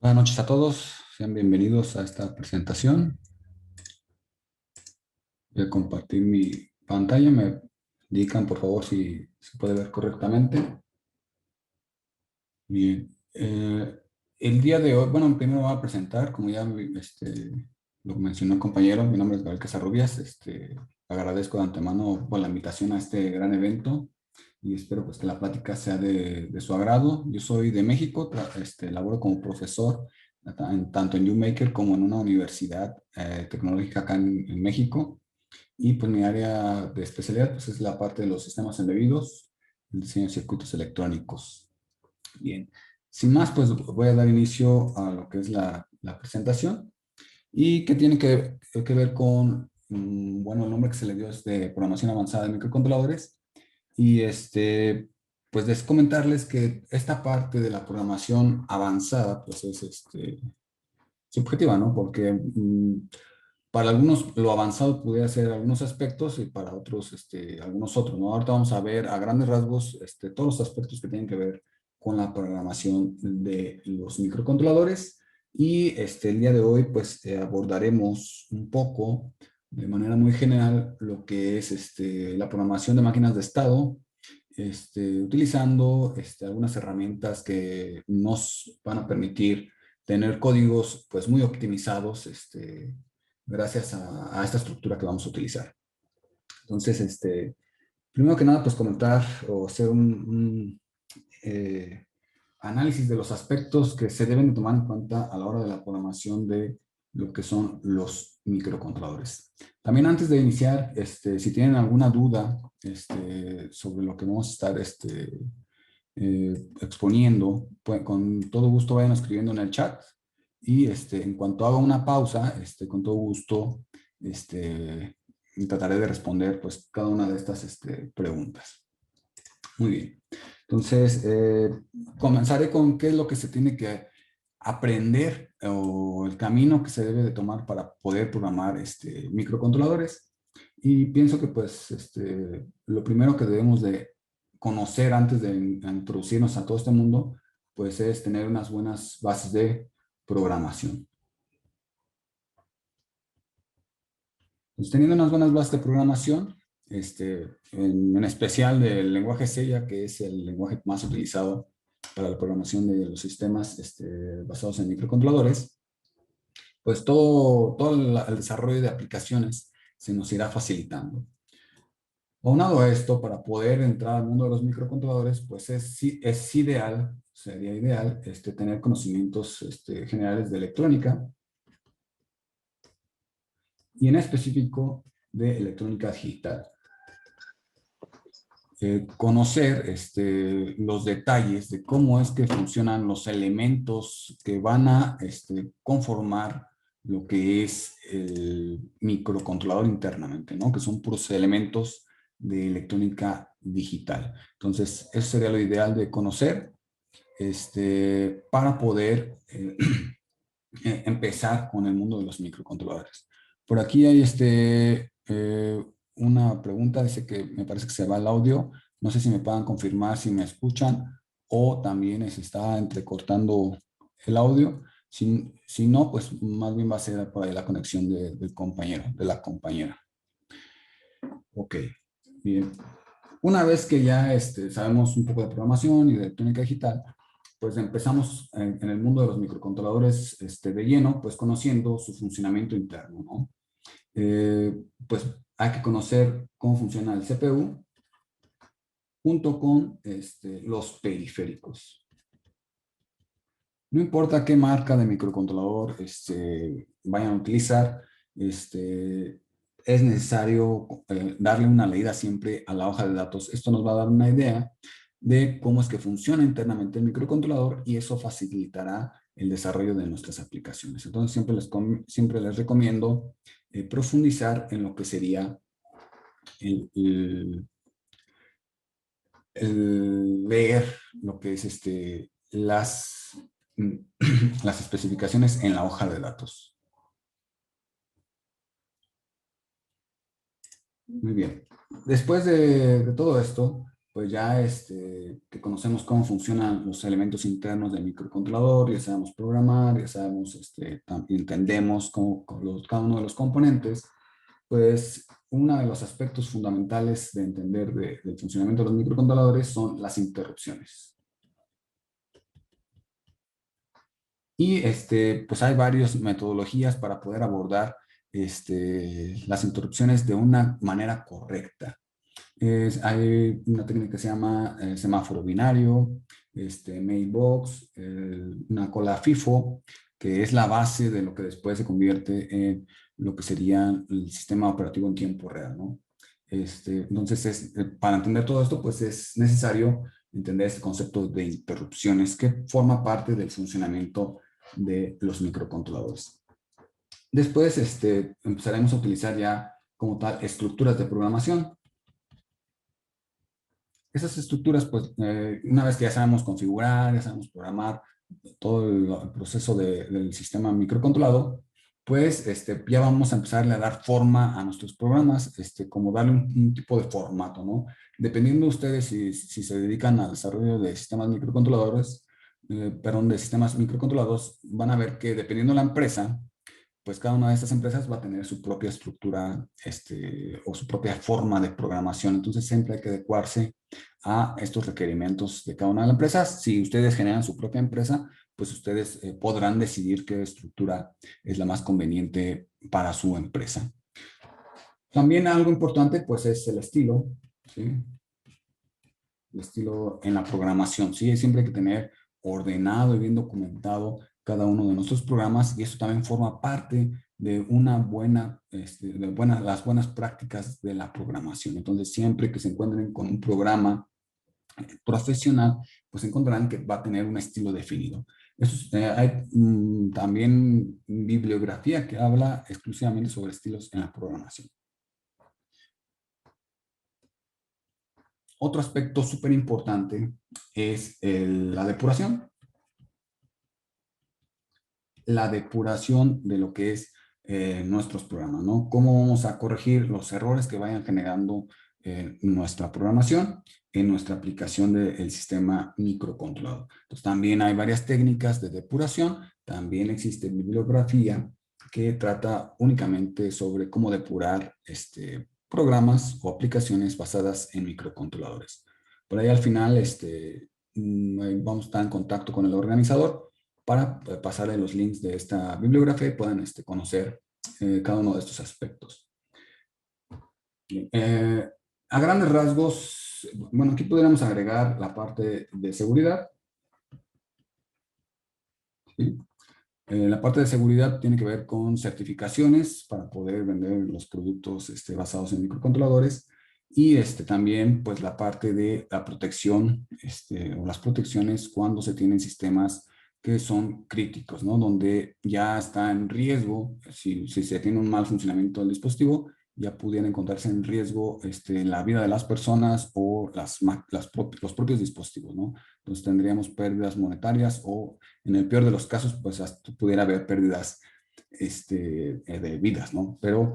Buenas noches a todos, sean bienvenidos a esta presentación. Voy a compartir mi pantalla, me indican por favor si se puede ver correctamente. Bien, el día de hoy, bueno, primero voy a presentar, como ya lo mencionó el compañero, mi nombre es Gabriel Casarrubias, agradezco de antemano por la invitación a este gran evento y espero pues que la plática sea de su agrado. Yo soy de México, laboro como profesor tanto en UMaker como en una universidad tecnológica acá en México. Y pues mi área de especialidad pues, es la parte de los sistemas embebidos, el diseño de circuitos electrónicos. Bien, sin más, pues voy a dar inicio a lo que es la presentación y que tiene que ver con, bueno, el nombre que se le dio es de programación avanzada de microcontroladores. Y pues comentarles que esta parte de la programación avanzada, pues es subjetiva, ¿no? Porque para algunos lo avanzado pudiera ser algunos aspectos y para otros algunos otros, ¿no? Ahorita vamos a ver a grandes rasgos todos los aspectos que tienen que ver con la programación de los microcontroladores y el día de hoy pues abordaremos un poco de manera muy general lo que es la programación de máquinas de estado, utilizando algunas herramientas que nos van a permitir tener códigos pues muy optimizados gracias a esta estructura que vamos a utilizar. Entonces, primero que nada, pues comentar o hacer un análisis de los aspectos que se deben de tomar en cuenta a la hora de la programación de lo que son los microcontroladores. También antes de iniciar, si tienen alguna duda sobre lo que vamos a estar exponiendo, pues con todo gusto vayan escribiendo en el chat y en cuanto haga una pausa, con todo gusto trataré de responder pues cada una de estas preguntas. Muy bien. Entonces, comenzaré con qué es lo que se tiene que aprender o el camino que se debe de tomar para poder programar microcontroladores. Y pienso que pues lo primero que debemos de conocer antes de introducirnos a todo este mundo, pues es tener unas buenas bases de programación. Entonces, teniendo unas buenas bases de programación, en especial del lenguaje C, que es el lenguaje más utilizado para la programación de los sistemas basados en microcontroladores, pues todo el desarrollo de aplicaciones se nos irá facilitando. Aunado a esto, para poder entrar al mundo de los microcontroladores, pues es ideal, sería ideal, tener conocimientos generales de electrónica y en específico de electrónica digital. Conocer los detalles de cómo es que funcionan los elementos que van a conformar lo que es el microcontrolador internamente, ¿no? Que son puros elementos de electrónica digital. Entonces, eso sería lo ideal de conocer para poder empezar con el mundo de los microcontroladores. Por aquí hay una pregunta, dice que me parece que se va el audio. No sé si me puedan confirmar si me escuchan o también se está entrecortando el audio. Si no, pues más bien va a ser por ahí la conexión del compañero, de la compañera. Ok, bien. Una vez que ya sabemos un poco de programación y de electrónica digital, pues empezamos en el mundo de los microcontroladores de lleno, pues conociendo su funcionamiento interno, ¿no? Pues hay que conocer cómo funciona el CPU junto con los periféricos. No importa qué marca de microcontrolador vayan a utilizar, es necesario darle una leída siempre a la hoja de datos. Esto nos va a dar una idea de cómo es que funciona internamente el microcontrolador y eso facilitará el desarrollo de nuestras aplicaciones. Entonces siempre les recomiendo profundizar en lo que sería el, el leer lo que es las especificaciones en la hoja de datos. Muy bien. Después de todo esto, pues ya que conocemos cómo funcionan los elementos internos del microcontrolador, ya sabemos programar, ya sabemos, entendemos cada uno de los componentes, pues uno de los aspectos fundamentales de entender del funcionamiento de los microcontroladores son las interrupciones. Y pues hay varias metodologías para poder abordar las interrupciones de una manera correcta. Hay una técnica que se llama semáforo binario, Mailbox, una cola FIFO, que es la base de lo que después se convierte en lo que sería el sistema operativo en tiempo real, ¿no? Entonces, para entender todo esto, pues es necesario entender este concepto de interrupciones que forma parte del funcionamiento de los microcontroladores. Después, empezaremos a utilizar ya como tal estructuras de programación. Esas estructuras, pues, una vez que ya sabemos configurar, ya sabemos programar todo el proceso del sistema microcontrolado, pues ya vamos a empezarle a dar forma a nuestros programas, como darle un tipo de formato, ¿no? Dependiendo de ustedes si se dedican al desarrollo de sistemas microcontroladores, perdón, de sistemas microcontrolados, van a ver que dependiendo de la empresa, pues cada una de estas empresas va a tener su propia estructura o su propia forma de programación. Entonces siempre hay que adecuarse a estos requerimientos de cada una de las empresas. Si ustedes generan su propia empresa, pues ustedes podrán decidir qué estructura es la más conveniente para su empresa. También algo importante pues es el estilo, ¿sí? El estilo en la programación, ¿sí? Siempre hay que tener ordenado y bien documentado cada uno de nuestros programas y eso también forma parte de una las buenas prácticas de la programación. Entonces, siempre que se encuentren con un programa profesional, pues encontrarán que va a tener un estilo definido. Hay también bibliografía que habla exclusivamente sobre estilos en la programación. Otro aspecto súper importante es la depuración. La depuración de lo que es nuestros programas, ¿no? Cómo vamos a corregir los errores que vayan generando nuestra programación en nuestra aplicación del sistema microcontrolador. Entonces, también hay varias técnicas de depuración. También existe bibliografía que trata únicamente sobre cómo depurar programas o aplicaciones basadas en microcontroladores. Por ahí al final vamos a estar en contacto con el organizador para pasarle los links de esta bibliografía y puedan conocer cada uno de estos aspectos. A grandes rasgos, bueno, aquí podríamos agregar la parte de seguridad. ¿Sí? La parte de seguridad tiene que ver con certificaciones para poder vender los productos basados en microcontroladores y también pues la parte de la protección o las protecciones cuando se tienen sistemas que son críticos, ¿no? Donde ya está en riesgo, si se tiene un mal funcionamiento del dispositivo, ya pudiera encontrarse en riesgo la vida de las personas o los propios dispositivos, ¿no? Entonces tendríamos pérdidas monetarias o en el peor de los casos, pues hasta pudiera haber pérdidas de vidas, ¿no? Pero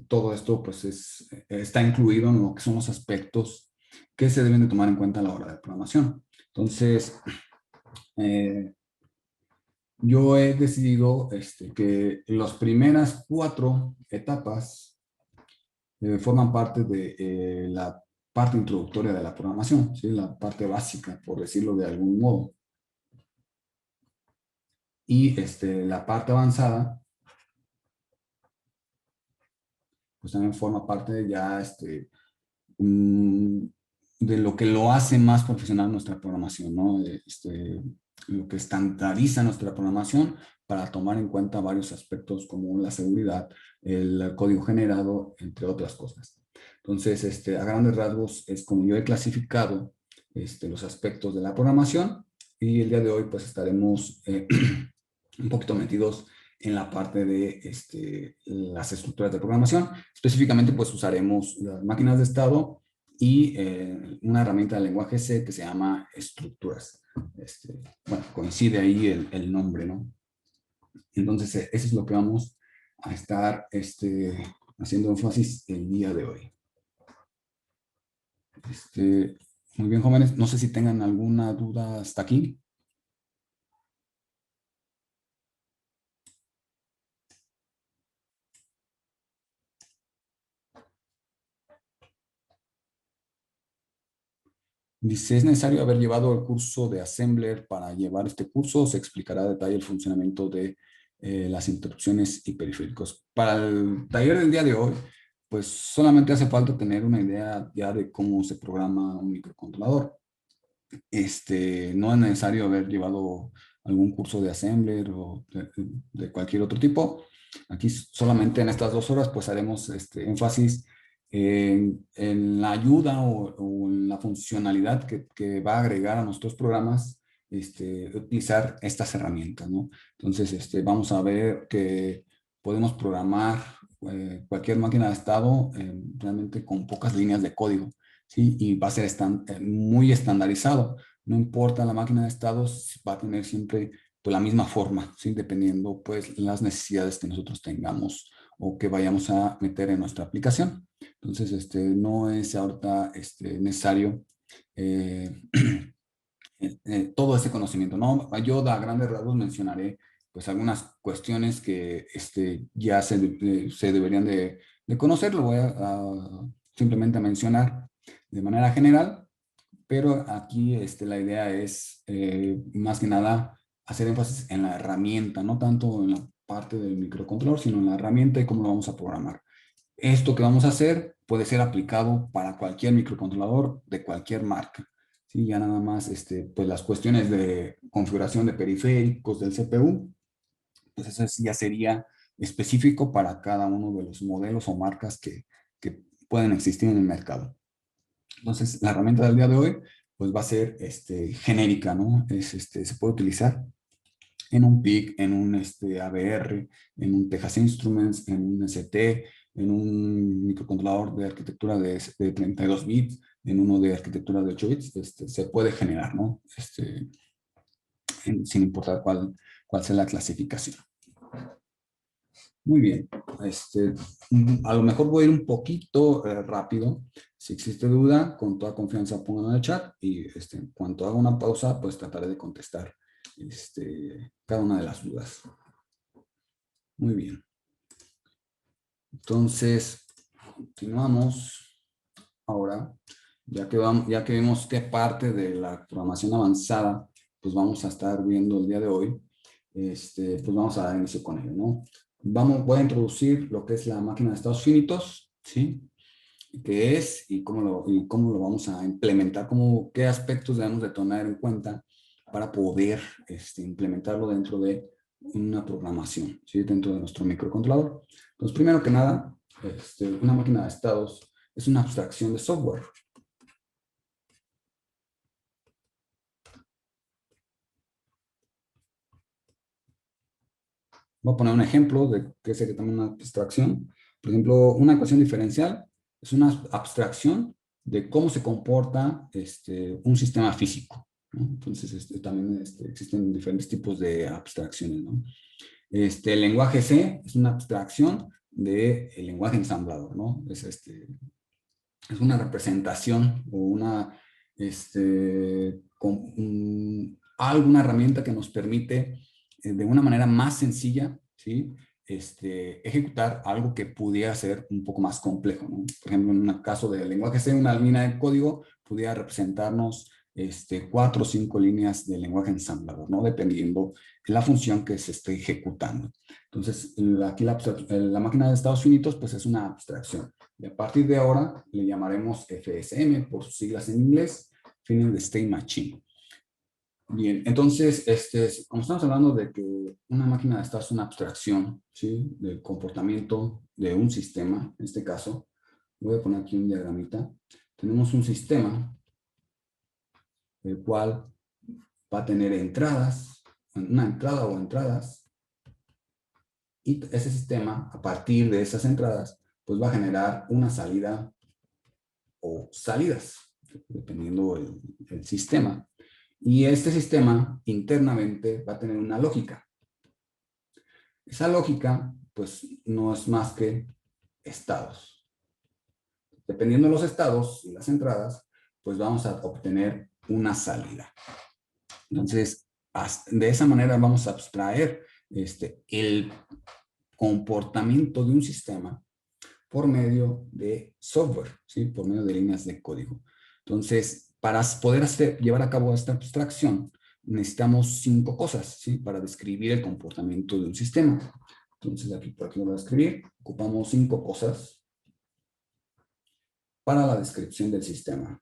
todo esto pues está incluido en lo que son los aspectos que se deben de tomar en cuenta a la hora de programación. Entonces, yo he decidido que las primeras 4 etapas forman parte de la parte introductoria de la programación, ¿sí? La parte básica, por decirlo de algún modo. Y la parte avanzada, pues también forma parte de ya de lo que lo hace más profesional nuestra programación, ¿no? Lo que estandariza nuestra programación para tomar en cuenta varios aspectos como la seguridad, el código generado, entre otras cosas. Entonces, a grandes rasgos es como yo he clasificado los aspectos de la programación y el día de hoy pues estaremos un poquito metidos en la parte de las estructuras de programación. Específicamente, pues usaremos las máquinas de estado y una herramienta de lenguaje C que se llama estructuras. Bueno, coincide ahí el nombre, ¿no? Entonces, eso es lo que vamos a estar haciendo énfasis el día de hoy. Muy bien, jóvenes. No sé si tengan alguna duda hasta aquí. Dice, ¿es necesario haber llevado el curso de Assembler para llevar este curso? Se explicará a detalle el funcionamiento de las interrupciones y periféricos. Para el taller del día de hoy, pues solamente hace falta tener una idea ya de cómo se programa un microcontrolador. No es necesario haber llevado algún curso de Assembler o de cualquier otro tipo. Aquí solamente en estas 2 horas pues haremos énfasis en la ayuda o en la funcionalidad que va a agregar a nuestros programas utilizar estas herramientas, ¿no? Entonces vamos a ver que podemos programar cualquier máquina de estado realmente con pocas líneas de código. ¿Sí? Y va a ser muy estandarizado. No importa la máquina de estados, va a tener siempre pues, la misma forma, ¿sí? Dependiendo pues las necesidades que nosotros tengamos o que vayamos a meter en nuestra aplicación. Entonces, no es ahorita necesario eh, todo ese conocimiento, ¿no? Yo a grandes rasgos mencionaré pues algunas cuestiones que ya se deberían de conocer, lo voy a simplemente mencionar de manera general, pero aquí la idea es más que nada hacer énfasis en la herramienta, no tanto en la parte del microcontrolador, sino en la herramienta y cómo lo vamos a programar. Esto que vamos a hacer puede ser aplicado para cualquier microcontrolador de cualquier marca. ¿Sí? Ya nada más pues las cuestiones de configuración de periféricos del CPU, pues eso ya sería específico para cada uno de los modelos o marcas que pueden existir en el mercado. Entonces, la herramienta del día de hoy pues va a ser genérica, ¿no? Se puede utilizar en un PIC, en un AVR, en un Texas Instruments, en un ST, en un microcontrolador de arquitectura de 32 bits, en uno de arquitectura de 8 bits, se puede generar, ¿no? Sin importar cuál sea la clasificación. Muy bien. A lo mejor voy a ir un poquito rápido. Si existe duda, con toda confianza pongan en el chat y en cuanto haga una pausa, pues trataré de contestar cada una de las dudas. Muy bien. Entonces, continuamos ahora, ya que vemos qué parte de la programación avanzada, pues vamos a estar viendo el día de hoy, pues vamos a dar inicio con ello, ¿no? Voy a introducir lo que es la máquina de estados finitos, ¿sí? ¿Qué es y cómo lo vamos a implementar? ¿Qué aspectos debemos de tomar en cuenta para poder implementarlo dentro de una programación, ¿sí? Dentro de nuestro microcontrolador. Entonces, primero que nada, una máquina de estados es una abstracción de software. Voy a poner un ejemplo de qué sería también una abstracción. Por ejemplo, una ecuación diferencial es una abstracción de cómo se comporta un sistema físico, ¿no? Entonces, también existen diferentes tipos de abstracciones, ¿no? El lenguaje C es una abstracción del lenguaje ensamblador, ¿no? Es una representación o alguna herramienta que nos permite de una manera más sencilla, ¿sí? Ejecutar algo que pudiera ser un poco más complejo, ¿no? Por ejemplo, en un caso de lenguaje C, una línea de código pudiera representarnos 4 o 5 líneas de lenguaje ensamblador, ¿no? Dependiendo de la función que se esté ejecutando. Entonces, aquí la máquina de estados finitos, pues es una abstracción. Y a partir de ahora le llamaremos FSM por sus siglas en inglés, Final State Machine. Bien, entonces, como estamos hablando de que una máquina de estados es una abstracción, ¿sí? Del comportamiento de un sistema, en este caso, voy a poner aquí un diagramita. Tenemos un sistema, el cual va a tener entradas, una entrada o entradas, y ese sistema, a partir de esas entradas, pues va a generar una salida o salidas, dependiendo el sistema. Y este sistema internamente va a tener una lógica. Esa lógica, pues, no es más que estados. Dependiendo de los estados y las entradas, pues vamos a obtener una salida. Entonces, de esa manera vamos a abstraer el comportamiento de un sistema por medio de software, ¿sí? Por medio de líneas de código. Entonces, para poder llevar a cabo esta abstracción, necesitamos 5 cosas, ¿sí? Para describir el comportamiento de un sistema. Entonces, por aquí lo voy a escribir. Ocupamos 5 cosas para la descripción del sistema.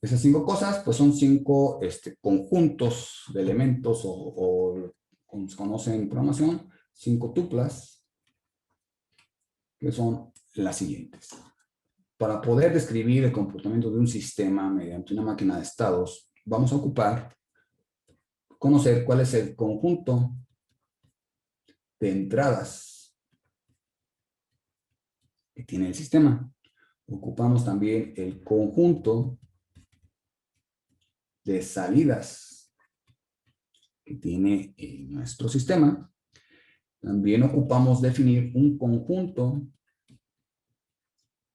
Esas 5 cosas, pues son 5 conjuntos de elementos o como se conoce en programación, 5 tuplas, que son las siguientes. Para poder describir el comportamiento de un sistema mediante una máquina de estados, vamos a ocupar conocer cuál es el conjunto de entradas que tiene el sistema. Ocupamos también el conjunto de salidas que tiene nuestro sistema. También ocupamos definir un conjunto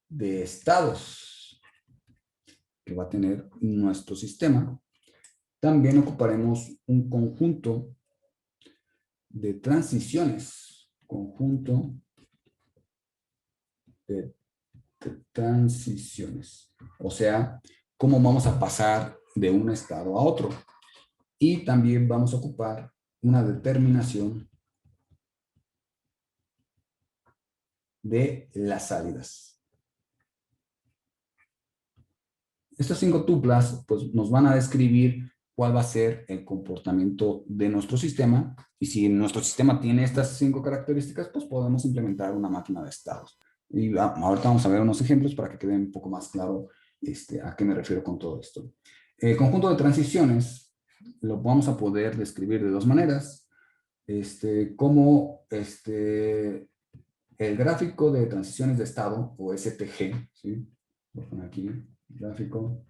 de estados que va a tener nuestro sistema. También ocuparemos un conjunto de transiciones. Conjunto de transiciones. O sea, cómo vamos a pasar de un estado a otro. Y también vamos a ocupar una determinación de las salidas. Estas 5 tuplas pues, nos van a describir cuál va a ser el comportamiento de nuestro sistema. Y si nuestro sistema tiene estas 5 características, pues podemos implementar una máquina de estados. Y ahorita vamos a ver unos ejemplos para que quede un poco más claro a qué me refiero con todo esto. El conjunto de transiciones lo vamos a poder describir de 2 maneras. Como el gráfico de transiciones de estado, o STG, ¿sí? Voy a poner aquí, gráfico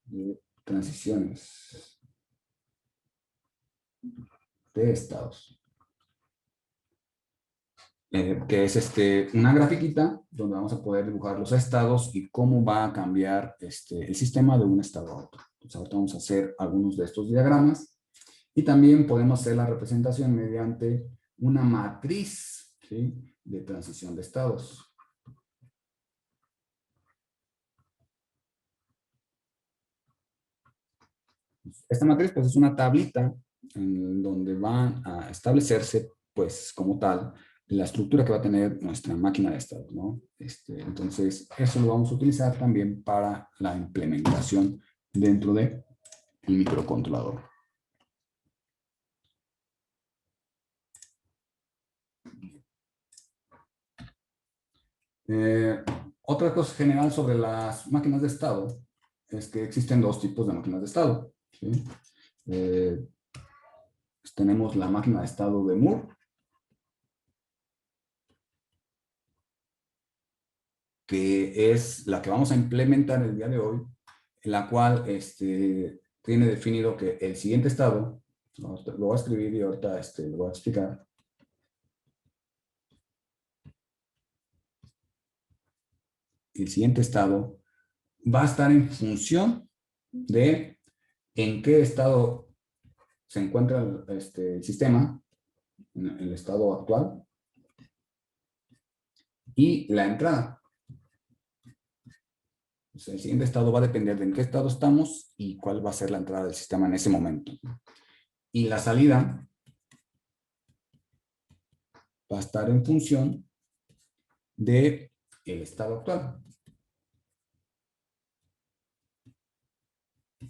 de transiciones de estados. Que es una grafiquita donde vamos a poder dibujar los estados y cómo va a cambiar el sistema de un estado a otro. Entonces ahorita vamos a hacer algunos de estos diagramas y también podemos hacer la representación mediante una matriz, ¿sí? De transición de estados. Esta matriz pues es una tablita en donde van a establecerse pues como tal la estructura que va a tener nuestra máquina de estados, ¿no? Entonces eso lo vamos a utilizar también para la implementación dentro del microcontrolador. Otra cosa general sobre las máquinas de estado es que existen 2 tipos de máquinas de estado, ¿sí? Tenemos la máquina de estado de Moore, que es la que vamos a implementar el día de hoy, en la cual tiene definido que el siguiente estado, lo voy a escribir y ahorita lo voy a explicar. El siguiente estado va a estar en función de en qué estado se encuentra el sistema, en el estado actual, y la entrada. Entonces, el siguiente estado va a depender de en qué estado estamos y cuál va a ser la entrada del sistema en ese momento. Y la salida va a estar en función del estado actual.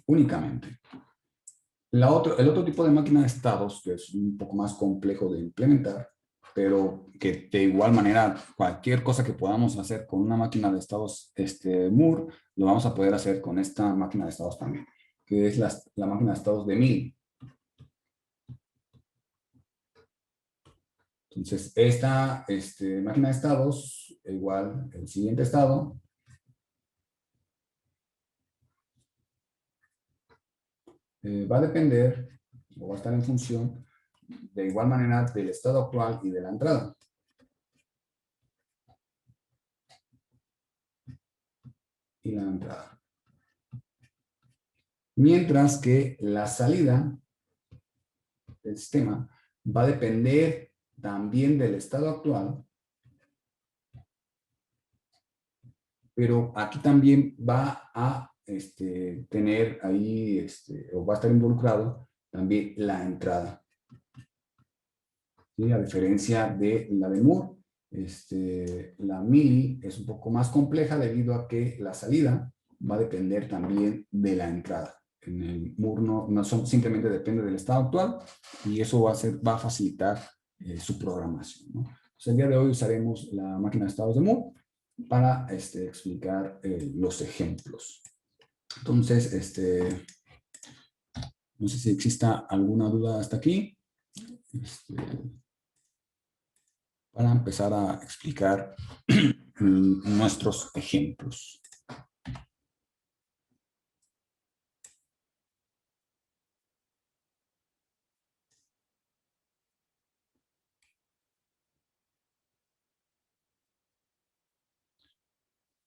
Únicamente. El otro tipo de máquina de estados, que es un poco más complejo de implementar, pero que de igual manera cualquier cosa que podamos hacer con una máquina de estados Moore, lo vamos a poder hacer con esta máquina de estados también, que es la máquina de estados de Mil. Entonces, esta máquina de estados, igual el siguiente estado, va a depender o va a estar en función de igual manera del estado actual y de la entrada. Y la entrada. Mientras que la salida del sistema va a depender también del estado actual, pero aquí también va a tener ahí, o va a estar involucrado también la entrada. ¿Sí? A diferencia de la de Moore, la mili es un poco más compleja debido a que la salida va a depender también de la entrada. En el Moore simplemente depende del estado actual y eso va a facilitar su programación, ¿no? Entonces, el día de hoy usaremos la máquina de estados de Moore para explicar los ejemplos. Entonces, no sé si exista alguna duda hasta aquí. Para empezar a explicar nuestros ejemplos.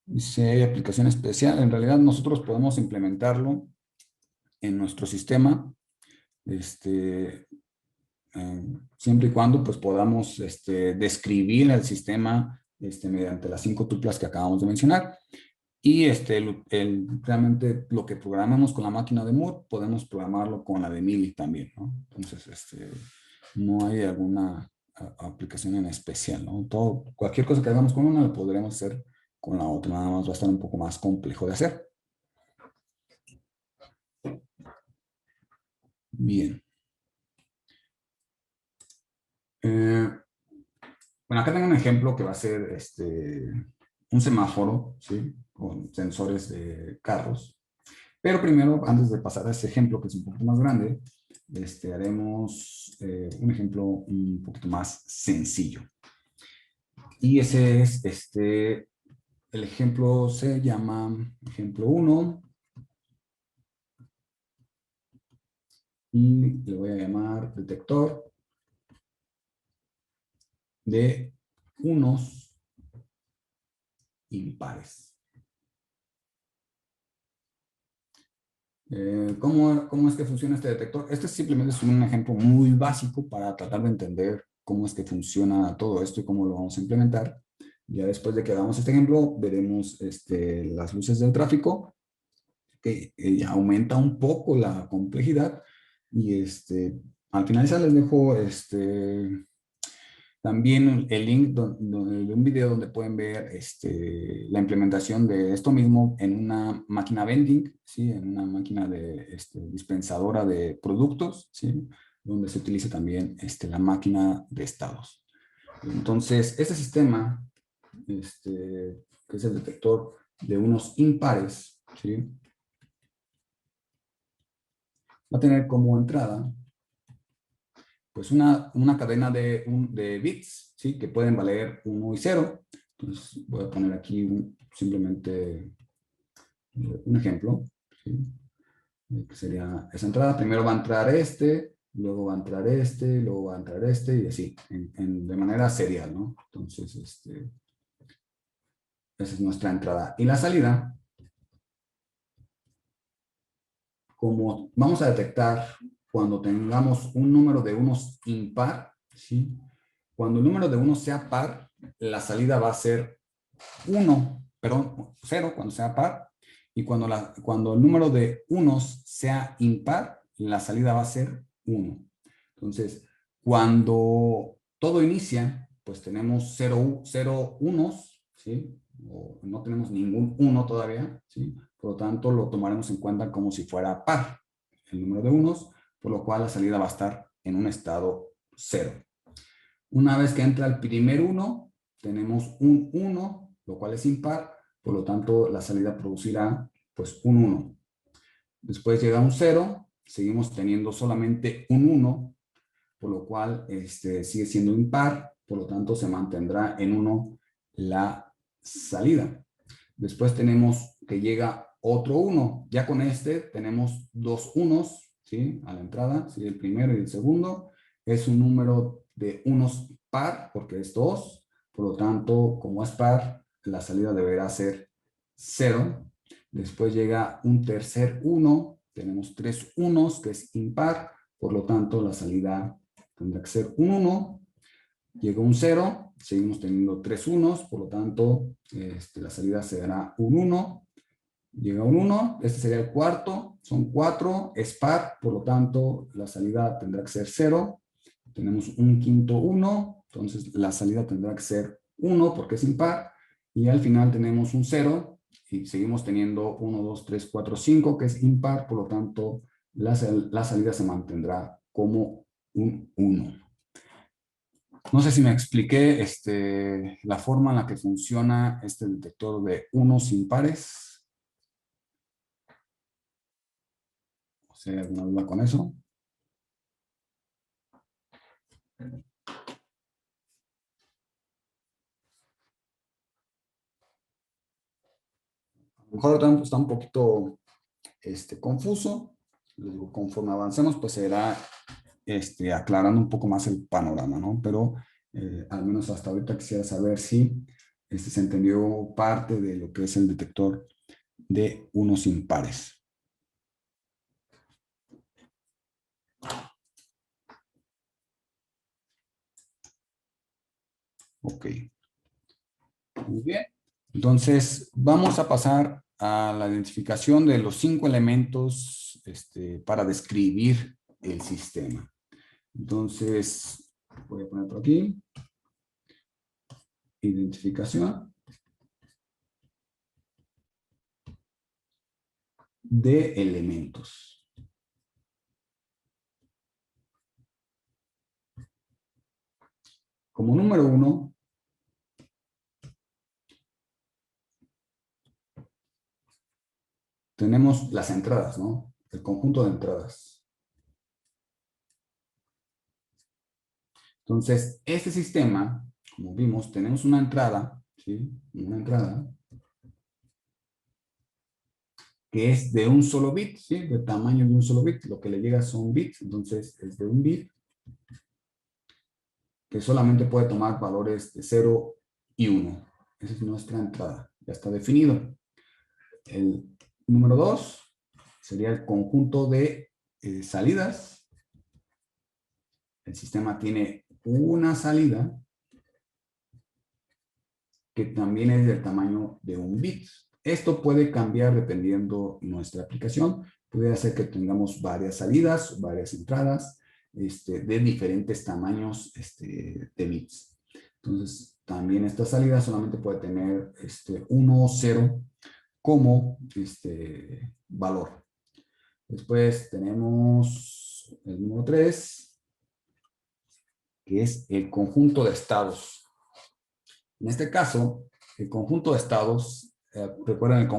Dice aplicación especial. En realidad nosotros podemos implementarlo en nuestro sistema, siempre y cuando pues podamos describir el sistema mediante las 5 tuplas que acabamos de mencionar. Y realmente lo que programamos con la máquina de Moore, podemos programarlo con la de Mili también, ¿no? Entonces, no hay alguna aplicación en especial, ¿no? Cualquier cosa que hagamos con una, la podremos hacer con la otra, nada más va a estar un poco más complejo de hacer. Bien. Bueno, acá tengo un ejemplo que va a ser un semáforo, ¿sí? Con sensores de carros. Pero primero, antes de pasar a ese ejemplo que es un poquito más grande, haremos un ejemplo un poquito más sencillo. Y ese es, el ejemplo se llama ejemplo 1. Y le voy a llamar detector de unos impares. ¿Cómo es que funciona este detector? Este simplemente es un ejemplo muy básico para tratar de entender cómo es que funciona todo esto y cómo lo vamos a implementar. Ya después de que hagamos este ejemplo, veremos las luces del tráfico, que aumenta un poco la complejidad. Y al finalizar les dejo también el link de un video donde pueden ver la implementación de esto mismo en una máquina vending, ¿sí? En una máquina dispensadora de productos, ¿sí? Donde se utiliza también la máquina de estados. Entonces, este sistema, que es el detector de unos impares, ¿sí? Va a tener como entrada pues una cadena de bits, ¿sí? Que pueden valer 1 y 0. Entonces voy a poner aquí simplemente un ejemplo, ¿sí? Que sería esa entrada. Primero va a entrar luego va a entrar luego va a entrar y así, de manera serial, ¿no? Entonces, esa es nuestra entrada. Y la salida, como vamos a detectar cuando tengamos un número de unos impar, ¿sí? Cuando el número de unos sea par, la salida va a ser 0 cuando sea par, y cuando el número de unos sea impar, la salida va a ser 1. Entonces, cuando todo inicia, pues tenemos 0 unos, ¿sí? O no tenemos ningún 1 todavía, ¿sí? Por lo tanto, lo tomaremos en cuenta como si fuera par el número de unos, por lo cual la salida va a estar en un estado 0. Una vez que entra el primer 1, tenemos un 1, lo cual es impar, por lo tanto la salida producirá pues un 1. Después llega un 0, seguimos teniendo solamente un 1, por lo cual sigue siendo impar, por lo tanto se mantendrá en 1 la salida. Después tenemos que llega otro 1, ya con tenemos dos unos, ¿sí? A la entrada, ¿sí? El primero y el segundo. es un número de unos par, porque es 2. Por lo tanto, como es par, la salida deberá ser 0. Después llega un tercer 1. Tenemos 3 unos, que es impar. Por lo tanto, la salida tendrá que ser un 1. Llega un 0. Seguimos teniendo 3 unos. Por lo tanto, la salida será un 1. Llega un 1, este sería el cuarto, son 4, es par, por lo tanto la salida tendrá que ser 0. Tenemos un quinto 1, entonces la salida tendrá que ser 1 porque es impar. Y al final tenemos un 0 y seguimos teniendo 1, 2, 3, 4, 5 que es impar, por lo tanto la salida se mantendrá como un 1. No sé si me expliqué la forma en la que funciona este detector de unos impares. Si hay alguna duda con eso. A lo mejor está un poquito confuso. Les digo, conforme avancemos, pues se irá aclarando un poco más el panorama, ¿no? Pero al menos hasta ahorita quisiera saber si se entendió parte de lo que es el detector de unos impares. Ok. Muy bien. Entonces, vamos a pasar a la identificación de los 5 elementos para describir el sistema. Entonces, voy a poner por aquí. Identificación de elementos. Como número 1, tenemos las entradas, ¿no? El conjunto de entradas. Entonces, este sistema, como vimos, tenemos una entrada, ¿sí? Una entrada que es de un solo bit, ¿sí? De tamaño de un solo bit. Lo que le llega son bits, entonces es de un bit que solamente puede tomar valores de 0 y 1. Esa es nuestra entrada, ya está definido. El número 2 sería el conjunto de salidas. El sistema tiene una salida que también es del tamaño de un bit. Esto puede cambiar dependiendo nuestra aplicación. Puede hacer que tengamos varias salidas, varias entradas de diferentes tamaños de bits. Entonces, también esta salida solamente puede tener 1 o 0 como valor. Después tenemos el número 3, que es el conjunto de estados. En este caso, el conjunto de estados, recuerden,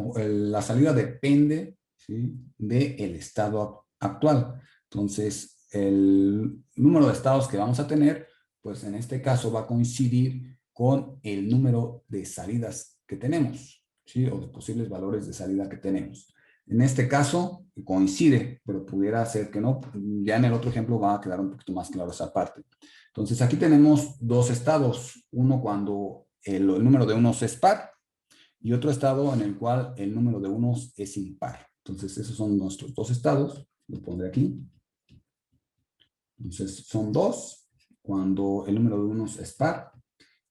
la salida depende, ¿sí?, del estado actual. Entonces, el número de estados que vamos a tener, pues en este caso va a coincidir con el número de salidas que tenemos, ¿sí?, o de posibles valores de salida que tenemos. En este caso coincide, pero pudiera ser que no. Ya en el otro ejemplo va a quedar un poquito más claro esa parte. Entonces aquí tenemos dos estados. Uno cuando el número de unos es par y otro estado en el cual el número de unos es impar. Entonces esos son nuestros dos estados. Lo pondré aquí. Entonces son dos cuando el número de unos es par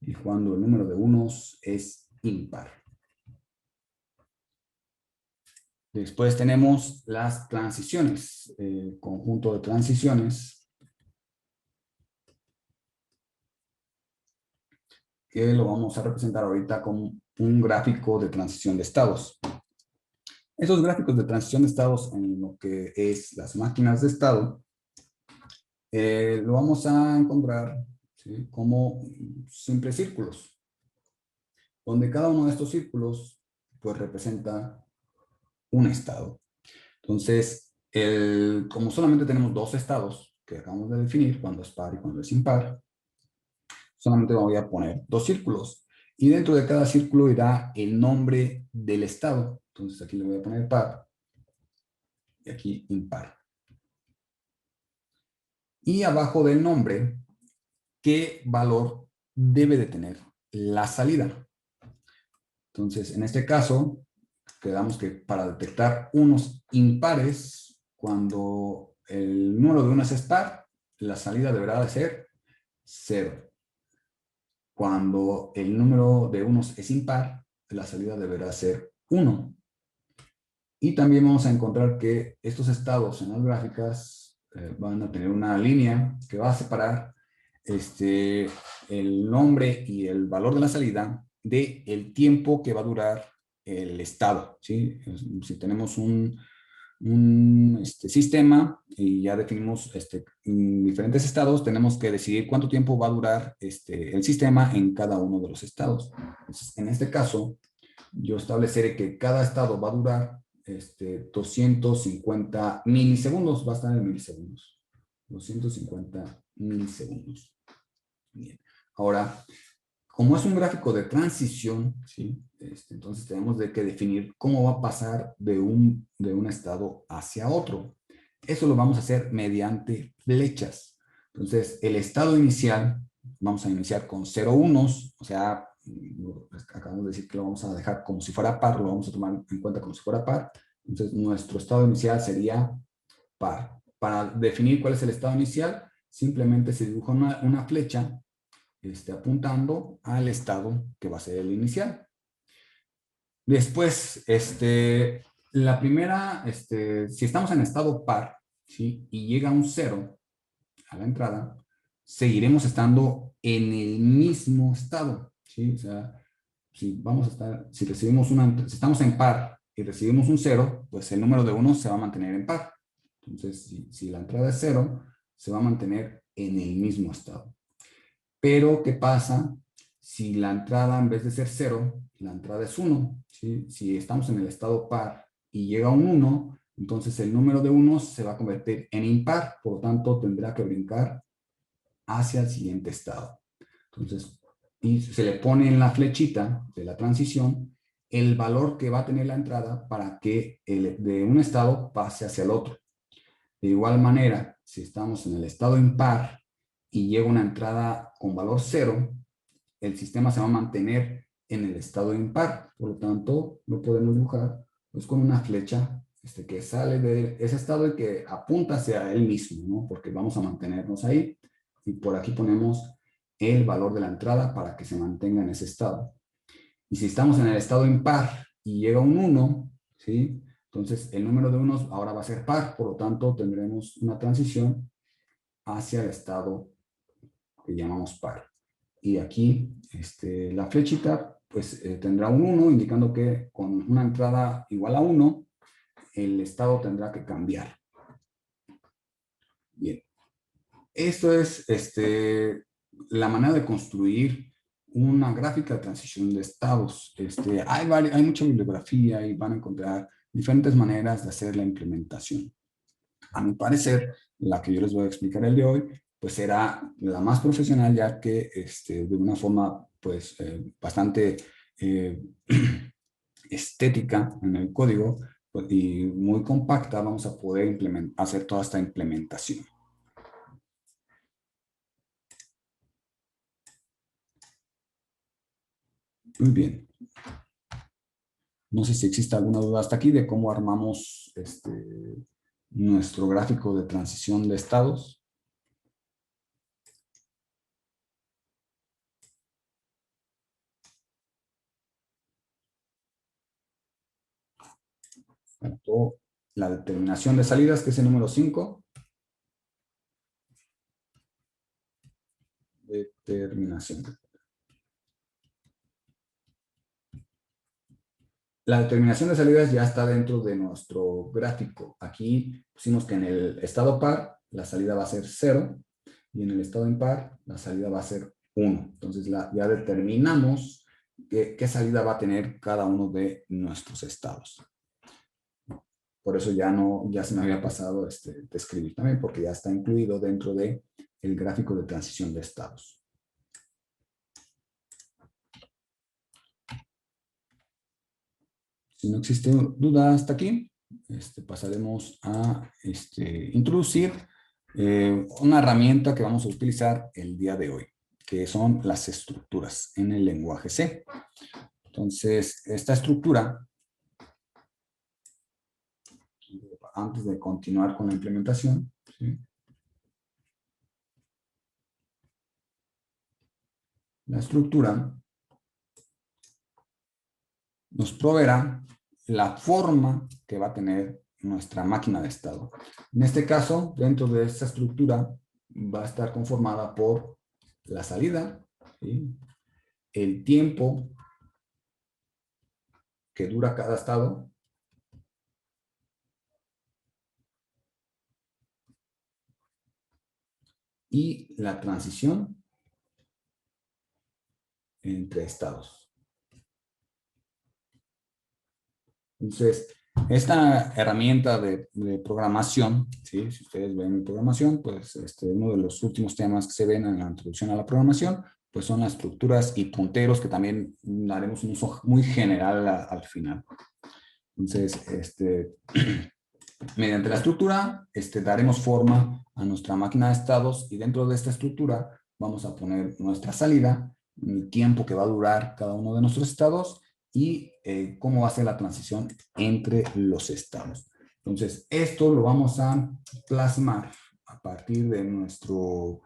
y cuando el número de unos es impar. Después tenemos las transiciones, conjunto de transiciones, que lo vamos a representar ahorita como un gráfico de transición de estados. Esos gráficos de transición de estados en lo que es las máquinas de estado, lo vamos a encontrar, ¿sí?, como simples círculos, donde cada uno de estos círculos pues representa un estado. Entonces, como solamente tenemos dos estados que acabamos de definir, cuando es par y cuando es impar, solamente voy a poner dos círculos. Y dentro de cada círculo irá el nombre del estado. Entonces aquí le voy a poner par y aquí impar. Y abajo del nombre, ¿qué valor debe de tener la salida? Entonces, en este caso, quedamos que para detectar unos impares, cuando el número de unos es par, la salida deberá de ser 0. Cuando el número de unos es impar, la salida deberá ser 1. Y también vamos a encontrar que estos estados en las gráficas van a tener una línea que va a separar el nombre y el valor de la salida de el tiempo que va a durar el estado, ¿sí? Si tenemos un sistema y ya definimos diferentes estados, tenemos que decidir cuánto tiempo va a durar el sistema en cada uno de los estados. Entonces, en este caso, yo estableceré que cada estado va a durar 250 milisegundos, va a estar en milisegundos. 250 milisegundos. Bien. Ahora, como es un gráfico de transición, ¿sí? Entonces tenemos que definir cómo va a pasar de un estado hacia otro. Eso lo vamos a hacer mediante flechas. Entonces, el estado inicial, vamos a iniciar con 0 unos, o sea, acabamos de decir que lo vamos a dejar como si fuera par, lo vamos a tomar en cuenta como si fuera par. Entonces, nuestro estado inicial sería par. Para definir cuál es el estado inicial, simplemente se dibuja una flecha apuntando al estado que va a ser el inicial. Después, la primera, si estamos en estado par, ¿sí? Y llega un 0 a la entrada, seguiremos estando en el mismo estado, ¿sí? O sea, si vamos a estar, si recibimos si estamos en par y recibimos un 0, pues el número de 1 se va a mantener en par. Entonces, si la entrada es 0, se va a mantener en el mismo estado. Pero, ¿qué pasa si la entrada, en vez de ser 0, la entrada es 1? ¿Sí? Si estamos en el estado par y llega un 1, entonces el número de 1 se va a convertir en impar, por lo tanto tendrá que brincar hacia el siguiente estado. Entonces, y se le pone en la flechita de la transición el valor que va a tener la entrada para que de un estado pase hacia el otro. De igual manera, si estamos en el estado impar y llega una entrada con valor 0, el sistema se va a mantener en el estado impar. Por lo tanto, lo podemos dibujar pues, con una flecha que sale de ese estado y que apunta hacia él mismo, ¿no? Porque vamos a mantenernos ahí. Y por aquí ponemos el valor de la entrada para que se mantenga en ese estado. Y si estamos en el estado impar y llega un 1, ¿sí? Entonces el número de unos ahora va a ser par, por lo tanto tendremos una transición hacia el estado que llamamos par. Y aquí la flechita pues tendrá un 1, indicando que con una entrada igual a 1, el estado tendrá que cambiar. Bien, esto es la manera de construir una gráfica de transición de estados. Hay mucha bibliografía y van a encontrar diferentes maneras de hacer la implementación. A mi parecer, la que yo les voy a explicar el de hoy, pues será la más profesional, ya que de una forma pues bastante eh, estética en el código pues, y muy compacta, vamos a poder hacer toda esta implementación. Muy bien. No sé si existe alguna duda hasta aquí de cómo armamos nuestro gráfico de transición de estados. Tanto la determinación de salidas, que es el número 5. Determinación. La determinación de salidas ya está dentro de nuestro gráfico. Aquí pusimos que en el estado par la salida va a ser 0 y en el estado impar la salida va a ser 1. Entonces ya determinamos qué salida va a tener cada uno de nuestros estados. Por eso ya se me había pasado describir también, porque ya está incluido dentro de el gráfico de transición de estados. Si no existe duda hasta aquí, pasaremos a introducir Una herramienta que vamos a utilizar el día de hoy, que son las estructuras en el lenguaje C. Entonces, esta estructura, antes de continuar con la implementación, ¿sí? La estructura nos proveerá la forma que va a tener nuestra máquina de estado. En este caso, dentro de esta estructura va a estar conformada por la salida, ¿sí? El tiempo que dura cada estado y la transición entre estados. Entonces, esta herramienta de programación, ¿sí? Si ustedes ven mi programación, pues uno de los últimos temas que se ven en la introducción a la programación, pues son las estructuras y punteros, que también haremos un uso muy general al final. Entonces, mediante la estructura, daremos forma a nuestra máquina de estados, y dentro de esta estructura vamos a poner nuestra salida, el tiempo que va a durar cada uno de nuestros estados y cómo va a ser la transición entre los estados. Entonces, esto lo vamos a plasmar a partir de nuestro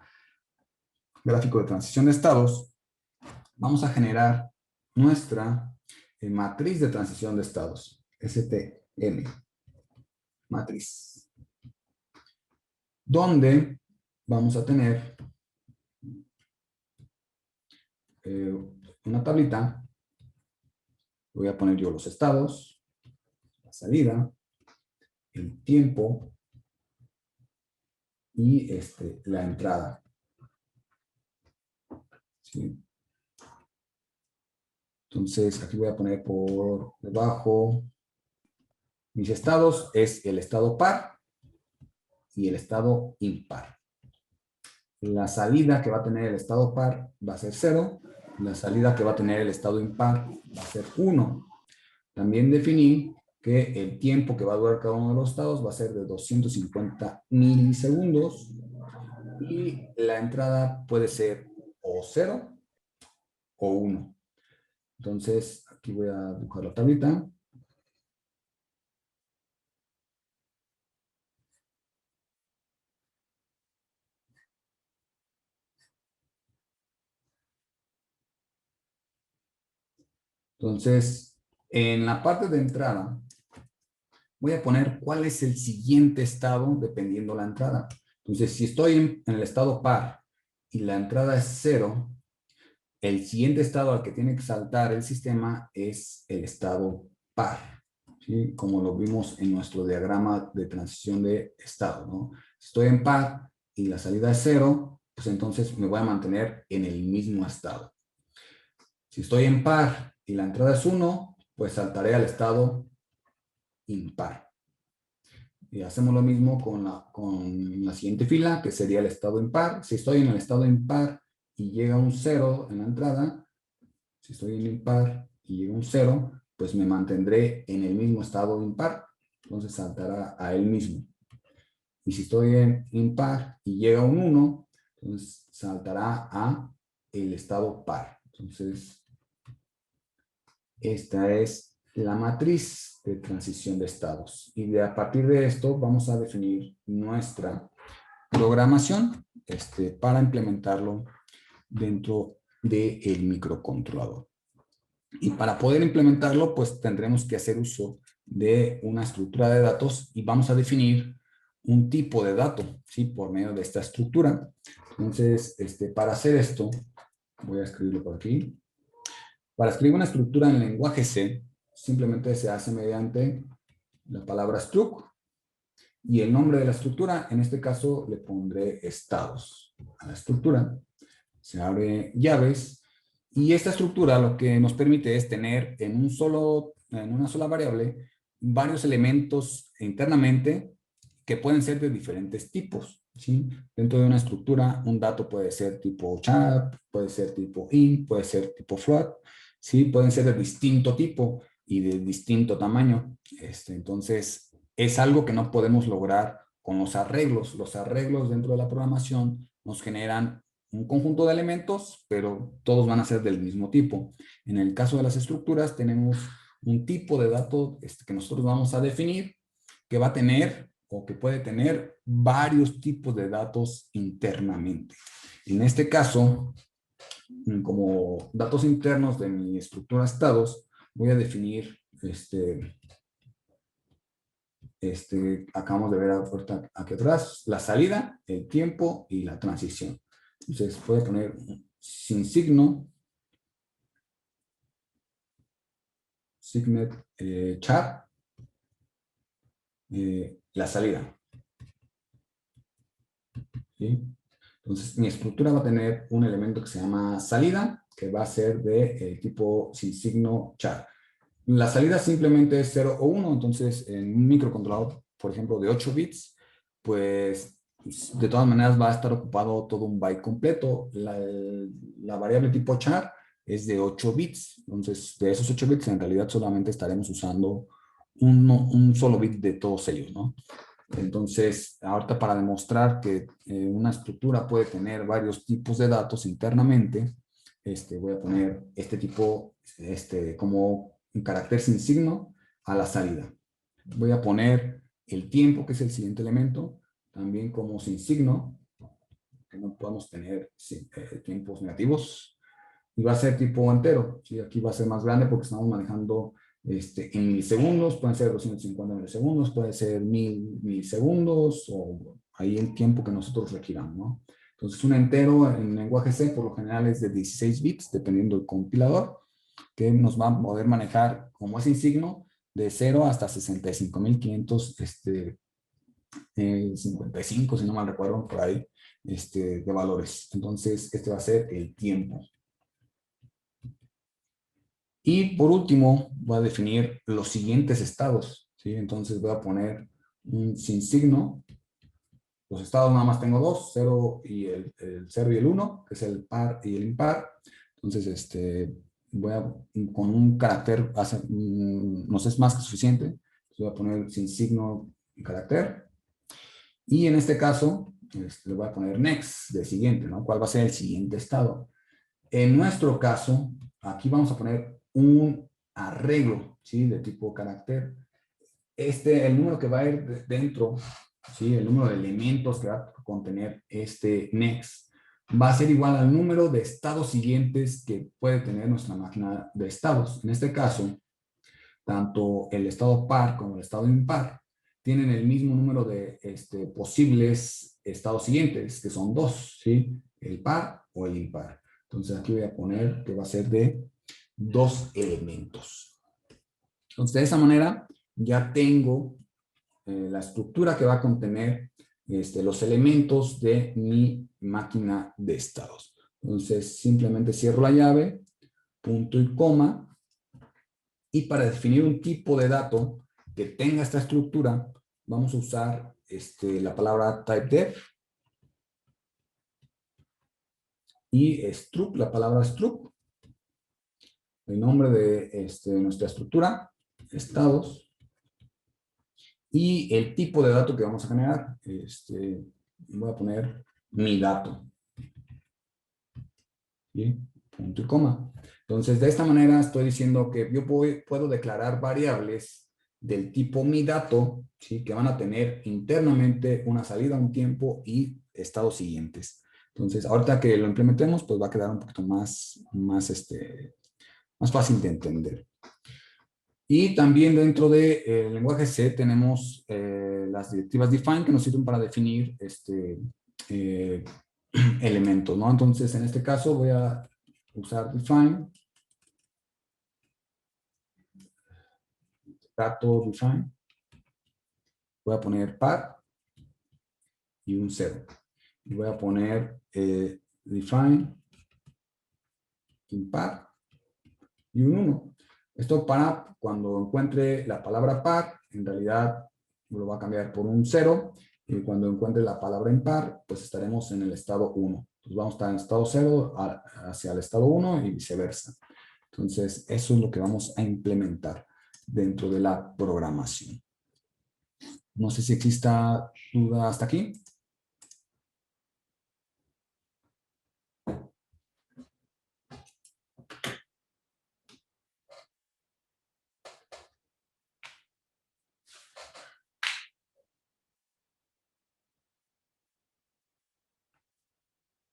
gráfico de transición de estados. Vamos a generar nuestra matriz de transición de estados, STM, matriz, donde vamos a tener una tablita. Voy a poner yo los estados, la salida, el tiempo y la entrada. ¿Sí? Entonces, aquí voy a poner por debajo mis estados. Es el estado par y el estado impar. La salida que va a tener el estado par va a ser 0. La salida que va a tener el estado impar va a ser 1. También definí que el tiempo que va a durar cada uno de los estados va a ser de 250 milisegundos y la entrada puede ser o 0 o 1. Entonces, aquí voy a dibujar la tablita. Entonces, en la parte de entrada, voy a poner cuál es el siguiente estado dependiendo la entrada. Entonces, si estoy en el estado par y la entrada es 0, el siguiente estado al que tiene que saltar el sistema es el estado par, ¿sí? Como lo vimos en nuestro diagrama de transición de estado, ¿no? Si estoy en par y la salida es 0, pues entonces me voy a mantener en el mismo estado. Si estoy en par y la entrada es 1, pues saltaré al estado impar. Y hacemos lo mismo con la siguiente fila, que sería el estado impar. Si estoy en el estado impar y llega un 0 en la entrada, si estoy en impar y llega un 0, pues me mantendré en el mismo estado impar. Entonces saltará a él mismo. Y si estoy en impar y llega un 1, entonces saltará a el estado par. Entonces, esta es la matriz de transición de estados. Y a partir de esto vamos a definir nuestra programación para implementarlo dentro del microcontrolador. Y para poder implementarlo, pues tendremos que hacer uso de una estructura de datos y vamos a definir un tipo de dato, ¿sí? Por medio de esta estructura. Entonces, para hacer esto, voy a escribirlo por aquí. Para escribir una estructura en lenguaje C, simplemente se hace mediante la palabra struct y el nombre de la estructura. En este caso le pondré estados a la estructura. Se abre llaves y esta estructura lo que nos permite es tener en una sola variable varios elementos internamente que pueden ser de diferentes tipos, ¿sí? Dentro de una estructura, un dato puede ser tipo char, puede ser tipo int, puede ser tipo float, ¿sí? Pueden ser de distinto tipo y de distinto tamaño. Entonces, es algo que no podemos lograr con los arreglos. Los arreglos dentro de la programación nos generan un conjunto de elementos, pero todos van a ser del mismo tipo. En el caso de las estructuras, tenemos un tipo de dato que nosotros vamos a definir, que va a tener o que puede tener varios tipos de datos internamente. En este caso, como datos internos de mi estructura estados, voy a definir acabamos de ver ahorita aquí atrás, la salida, el tiempo y la transición. Entonces voy a poner sin signo, signet char, la salida. ¿Sí? Entonces mi estructura va a tener un elemento que se llama salida, que va a ser de tipo sin signo char. La salida simplemente es 0 o 1, entonces en un microcontrolador, por ejemplo, de 8 bits, pues de todas maneras va a estar ocupado todo un byte completo. La variable tipo char es de 8 bits, entonces de esos 8 bits en realidad solamente estaremos usando un solo bit de todos ellos, ¿no? Entonces, ahorita para demostrar que una estructura puede tener varios tipos de datos internamente, voy a poner este tipo como un carácter sin signo a la salida. Voy a poner el tiempo, que es el siguiente elemento, también como sin signo, que no podemos tener tiempos negativos. Y va a ser tipo entero. ¿Sí? Aquí va a ser más grande porque estamos manejando en milisegundos, pueden ser 250 milisegundos, puede ser 1000 milisegundos o ahí el tiempo que nosotros requiramos, ¿no? Entonces un entero en lenguaje C por lo general es de 16 bits, dependiendo del compilador, que nos va a poder manejar como es signo de 0 hasta 65.500 55, si no mal recuerdo, por ahí, de valores. Entonces, este va a ser el tiempo. Y por último, voy a definir los siguientes estados, ¿sí? Entonces voy a poner un sin signo. Los estados nada más tengo dos, 0 y el 0 y el 1, que es el par y el impar. Entonces, voy a, con un carácter, nos es más que suficiente. Entonces voy a poner sin signo y carácter. Y en este caso, le voy a poner next, de siguiente, ¿no? ¿Cuál va a ser el siguiente estado? En nuestro caso, aquí vamos a poner un arreglo, ¿sí? De tipo carácter. El número que va a ir dentro, ¿sí? El número de elementos que va a contener este next, va a ser igual al número de estados siguientes que puede tener nuestra máquina de estados. En este caso, tanto el estado par como el estado impar tienen el mismo número de posibles estados siguientes, que son dos, ¿sí? El par o el impar. Entonces aquí voy a poner que va a ser de 2 elementos. Entonces de esa manera ya tengo la estructura que va a contener los elementos de mi máquina de estados. Entonces simplemente cierro la llave, punto y coma, y para definir un tipo de dato que tenga esta estructura, vamos a usar la palabra typedef y struct, la palabra struct, el nombre de nuestra estructura, estados, y el tipo de dato que vamos a generar. Voy a poner mi dato. ¿Sí? Punto y coma. Entonces, de esta manera estoy diciendo que yo puedo declarar variables del tipo mi dato, ¿sí? Que van a tener internamente una salida, un tiempo y estados siguientes. Entonces, ahorita que lo implementemos, pues va a quedar un poquito más fácil de entender. Y también dentro del lenguaje C tenemos las directivas define que nos sirven para definir elementos, ¿no? Entonces, en este caso voy a usar define, dato define, voy a poner par y un 0. Y voy a poner define impar y un 1. Esto para cuando encuentre la palabra par, en realidad lo va a cambiar por un 0. Y cuando encuentre la palabra impar, pues estaremos en el estado 1. Entonces vamos a estar en estado 0 hacia el estado 1 y viceversa. Entonces, eso es lo que vamos a implementar dentro de la programación. No sé si exista duda hasta aquí.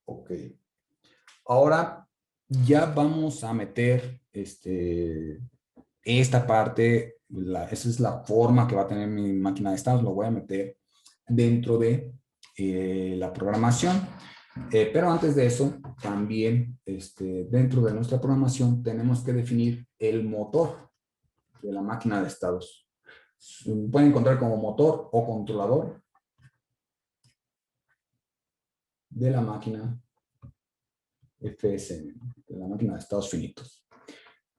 Ok. Ahora ya vamos a meter esta parte, esa es la forma que va a tener mi máquina de estados, lo voy a meter dentro de la programación. Pero antes de eso, también dentro de nuestra programación tenemos que definir el motor de la máquina de estados. Pueden encontrar como motor o controlador de la máquina FSM, de la máquina de estados finitos.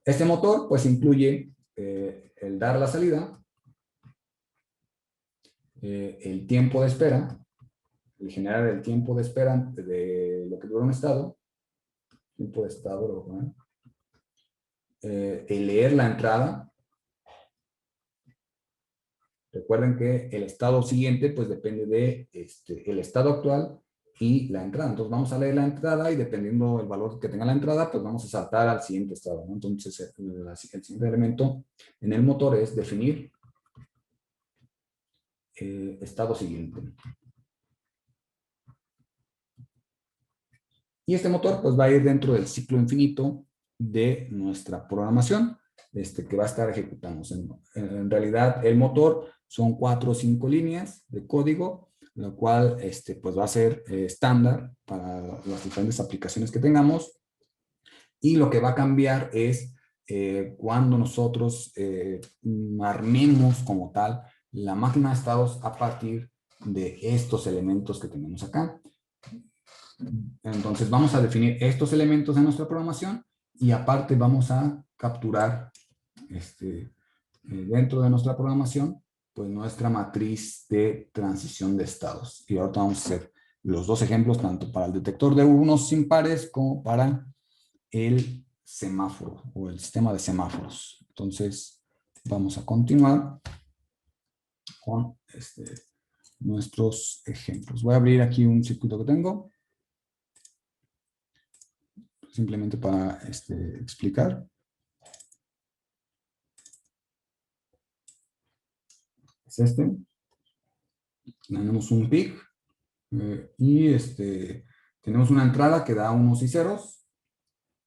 Este motor pues incluye el dar la salida, el tiempo de espera, el generar el tiempo de espera de lo que dura un estado, tiempo de estado, el leer la entrada. Recuerden que el estado siguiente pues depende de el estado actual y la entrada. Entonces vamos a leer la entrada y dependiendo del valor que tenga la entrada, pues vamos a saltar al siguiente estado, ¿no? Entonces el siguiente elemento en el motor es definir estado siguiente. Y este motor pues va a ir dentro del ciclo infinito de nuestra programación que va a estar ejecutando. En realidad el motor son 4 o 5 líneas de código, lo cual pues va a ser estándar para las diferentes aplicaciones que tengamos. Y lo que va a cambiar es cuando nosotros armemos como tal la máquina de estados a partir de estos elementos que tenemos acá. Entonces vamos a definir estos elementos de nuestra programación y aparte vamos a capturar dentro de nuestra programación pues nuestra matriz de transición de estados. Y ahorita vamos a hacer los dos ejemplos tanto para el detector de unos impares como para el semáforo o el sistema de semáforos. Entonces vamos a continuar con nuestros ejemplos. Voy a abrir aquí un circuito que tengo. Simplemente para explicar. Es tenemos un pic y tenemos una entrada que da unos y ceros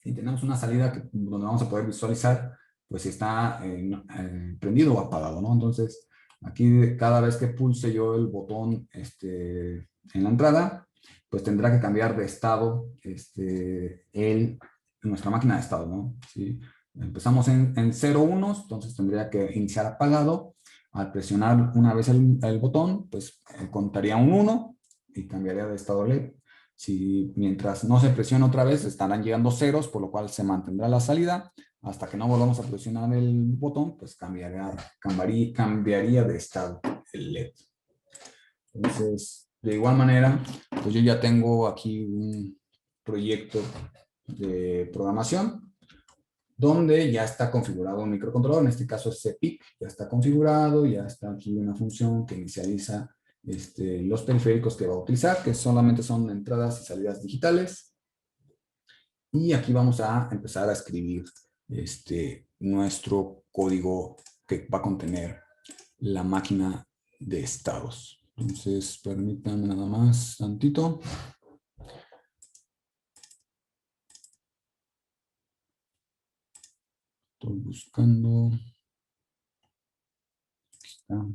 y tenemos una salida donde vamos a poder visualizar pues si está prendido o apagado, ¿no? Entonces aquí cada vez que pulse yo el botón en la entrada, pues tendrá que cambiar de estado nuestra máquina de estado, ¿no? ¿Sí? Empezamos en 0 unos, entonces tendría que iniciar apagado. Al presionar una vez el botón, pues contaría un 1 y cambiaría de estado LED. Si mientras no se presiona otra vez, estarán llegando ceros, por lo cual se mantendrá la salida. Hasta que no volvamos a presionar el botón, pues cambiaría de estado el LED. Entonces, de igual manera, pues yo ya tengo aquí un proyecto de programación donde ya está configurado un microcontrolador, en este caso es CPIC, ya está configurado, ya está aquí una función que inicializa los periféricos que va a utilizar, que solamente son entradas y salidas digitales. Y aquí vamos a empezar a escribir nuestro código que va a contener la máquina de estados. Entonces, permítanme nada más tantito. Estoy buscando. Aquí está.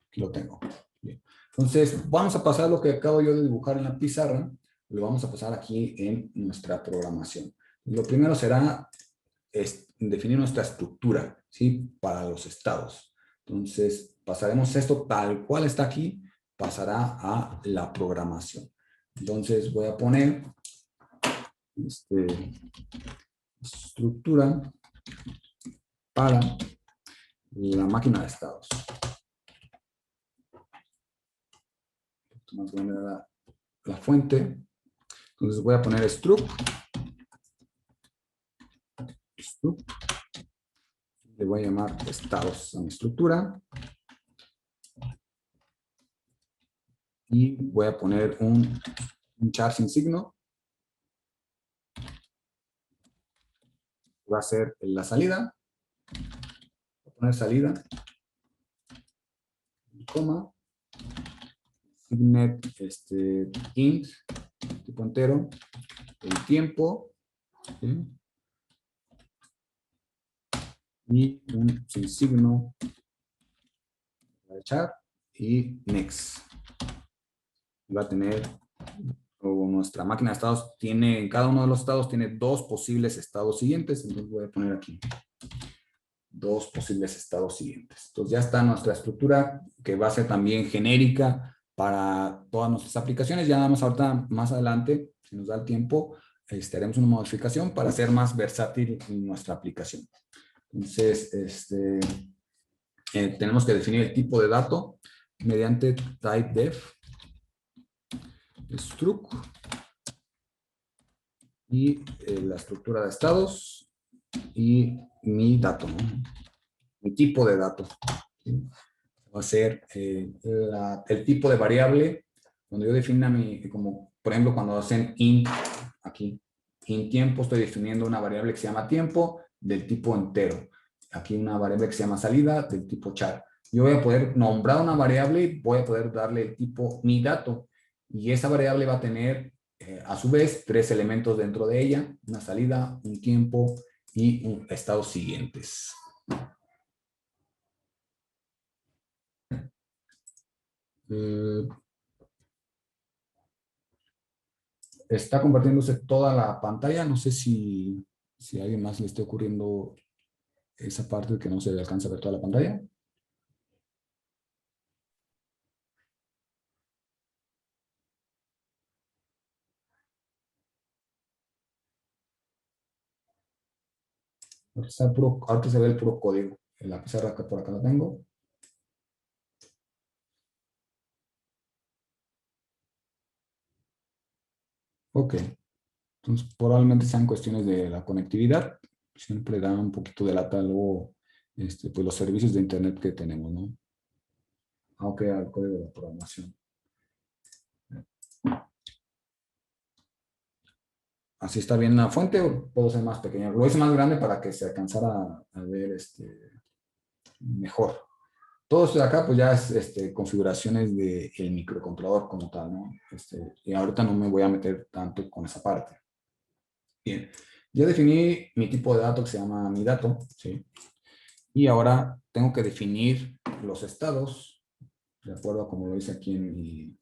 Aquí lo tengo. Bien. Entonces, vamos a pasar lo que acabo yo de dibujar en la pizarra, lo vamos a pasar aquí en nuestra programación. Lo primero será definir nuestra estructura, ¿sí? Para los estados. Entonces, pasaremos esto tal cual está aquí, pasará a la programación. Entonces, voy a poner estructura para la máquina de estados. Más grande la fuente. Entonces voy a poner struct voy a llamar estados a mi estructura. Y voy a poner un char sin signo. Va a ser la salida. Voy a poner salida. Coma. Signet int, tipo entero. El tiempo. ¿Sí? Y un sin signo. Voy a echar. Y next. Y va a tener, o nuestra máquina de estados tiene, en cada uno de los estados tiene dos posibles estados siguientes. Entonces voy a poner aquí dos posibles estados siguientes. Entonces ya está nuestra estructura, que va a ser también genérica para todas nuestras aplicaciones. Ya nada más ahorita, más adelante, si nos da el tiempo, haremos una modificación para hacer más versátil nuestra aplicación. Entonces, tenemos que definir el tipo de dato mediante typedef struct y la estructura de estados y mi dato, ¿no? Mi tipo de dato. ¿Sí? Va a ser el tipo de variable. Cuando yo defina como por ejemplo cuando hacen int aquí, int tiempo, estoy definiendo una variable que se llama tiempo del tipo entero. Aquí una variable que se llama salida del tipo char. Yo voy a poder nombrar una variable y voy a poder darle el tipo mi dato. Y esa variable va a tener a su vez tres elementos dentro de ella, una salida, un tiempo y un estados siguientes. Está compartiéndose toda la pantalla. No sé si a alguien más le esté ocurriendo esa parte que no se le alcanza a ver toda la pantalla. Ahorita se ve el puro código. En la pizarra que por acá la tengo. Ok. Entonces, probablemente sean cuestiones de la conectividad. Siempre da un poquito de lata luego pues los servicios de internet que tenemos, ¿no? Aunque al código de programación. Así está bien la fuente, o puedo ser más pequeña. Lo hice más grande para que se alcanzara a ver mejor. Todo esto de acá, pues ya es configuraciones del microcontrolador como tal, ¿no? Y ahorita no me voy a meter tanto con esa parte. Bien, ya definí mi tipo de dato que se llama mi dato, ¿sí? Y ahora tengo que definir los estados, de acuerdo a como lo hice aquí en mi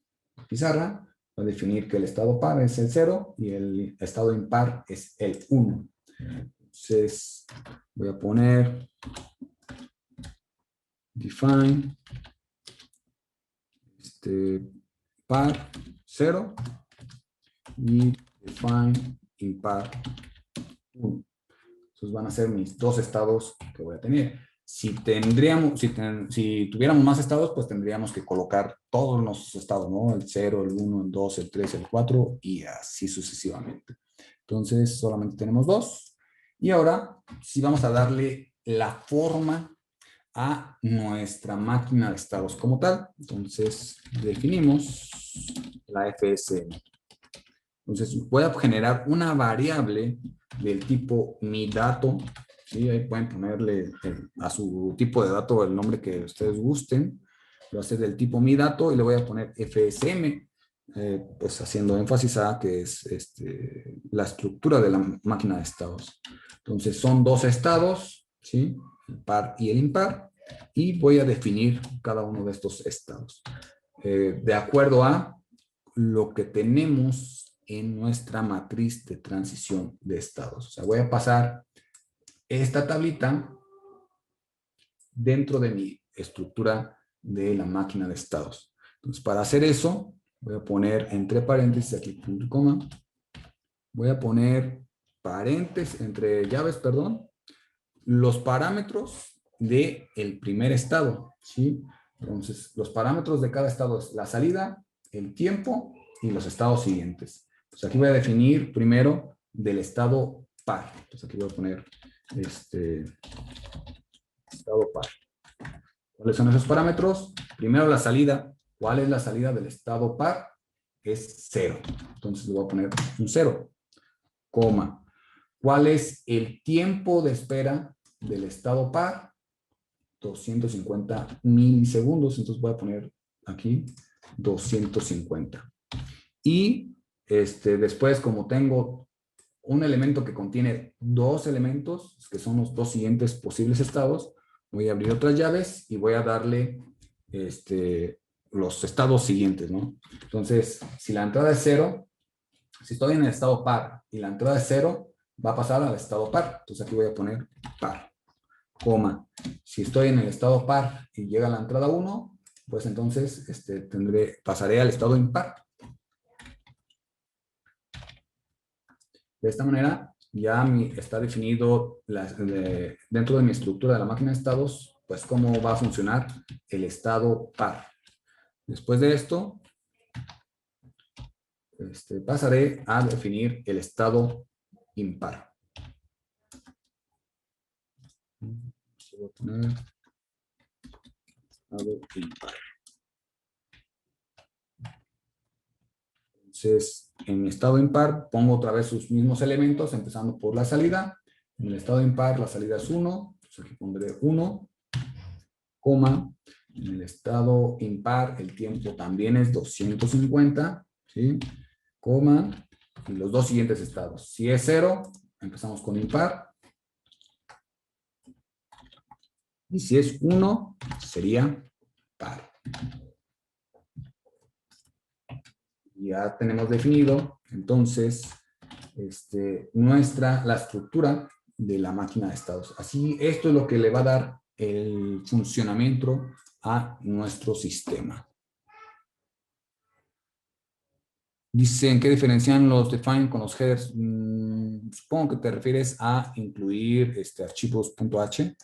pizarra. Voy a definir que el estado par es el 0 y el estado impar es el 1. Entonces, voy a poner define par 0 y define impar 1. Esos van a ser mis dos estados que voy a tener. Si tuviéramos más estados, pues tendríamos que colocar todos los estados, ¿no? El 0, el 1, el 2, el 3, el 4 y así sucesivamente. Entonces, solamente tenemos dos. Y ahora, sí vamos a darle la forma a nuestra máquina de estados como tal. Entonces, definimos la FSM. Entonces, voy a generar una variable del tipo mi dato. ¿Sí? Ahí pueden ponerle a su tipo de dato el nombre que ustedes gusten. Lo voy a hacer del tipo mi dato y le voy a poner FSM, pues haciendo énfasis a que es la estructura de la máquina de estados. Entonces, son dos estados, ¿sí? El par y el impar. Y voy a definir cada uno de estos estados. De acuerdo a lo que tenemos en nuestra matriz de transición de estados. O sea, voy a pasar esta tablita dentro de mi estructura de la máquina de estados. Entonces, para hacer eso, voy a poner entre paréntesis, aquí punto y coma, voy a poner paréntesis, entre llaves, perdón, los parámetros del primer estado, ¿sí? Entonces, los parámetros de cada estado es la salida, el tiempo y los estados siguientes. Entonces, aquí voy a definir primero del estado par. Entonces, aquí voy a poner estado par. ¿Cuáles son esos parámetros? Primero la salida. ¿Cuál es la salida del estado par? Es 0. Entonces le voy a poner un 0, coma. ¿Cuál es el tiempo de espera del estado par? 250 milisegundos. Entonces voy a poner aquí 250. Y después, como tengo un elemento que contiene dos elementos, que son los dos siguientes posibles estados, voy a abrir otras llaves y voy a darle los estados siguientes, ¿no? Entonces, si la entrada es 0, si estoy en el estado par y la entrada es 0, va a pasar al estado par. Entonces aquí voy a poner par, coma. Si estoy en el estado par y llega la entrada 1, pues entonces pasaré al estado impar. De esta manera ya está definido dentro de mi estructura de la máquina de estados, pues cómo va a funcionar el estado par. Después de esto, pasaré a definir el estado impar. Voy a poner estado impar. Entonces, en mi estado impar, pongo otra vez sus mismos elementos, empezando por la salida. En el estado impar, la salida es 1. Entonces, aquí pondré 1, coma. En el estado impar, el tiempo también es 250, ¿sí? Coma. Y los dos siguientes estados. Si es 0, empezamos con impar. Y si es 1, sería par. Ya tenemos definido, entonces, la estructura de la máquina de estados. Así, esto es lo que le va a dar el funcionamiento a nuestro sistema. Dicen, ¿qué diferencian los define con los headers? Supongo que te refieres a incluir archivos .h.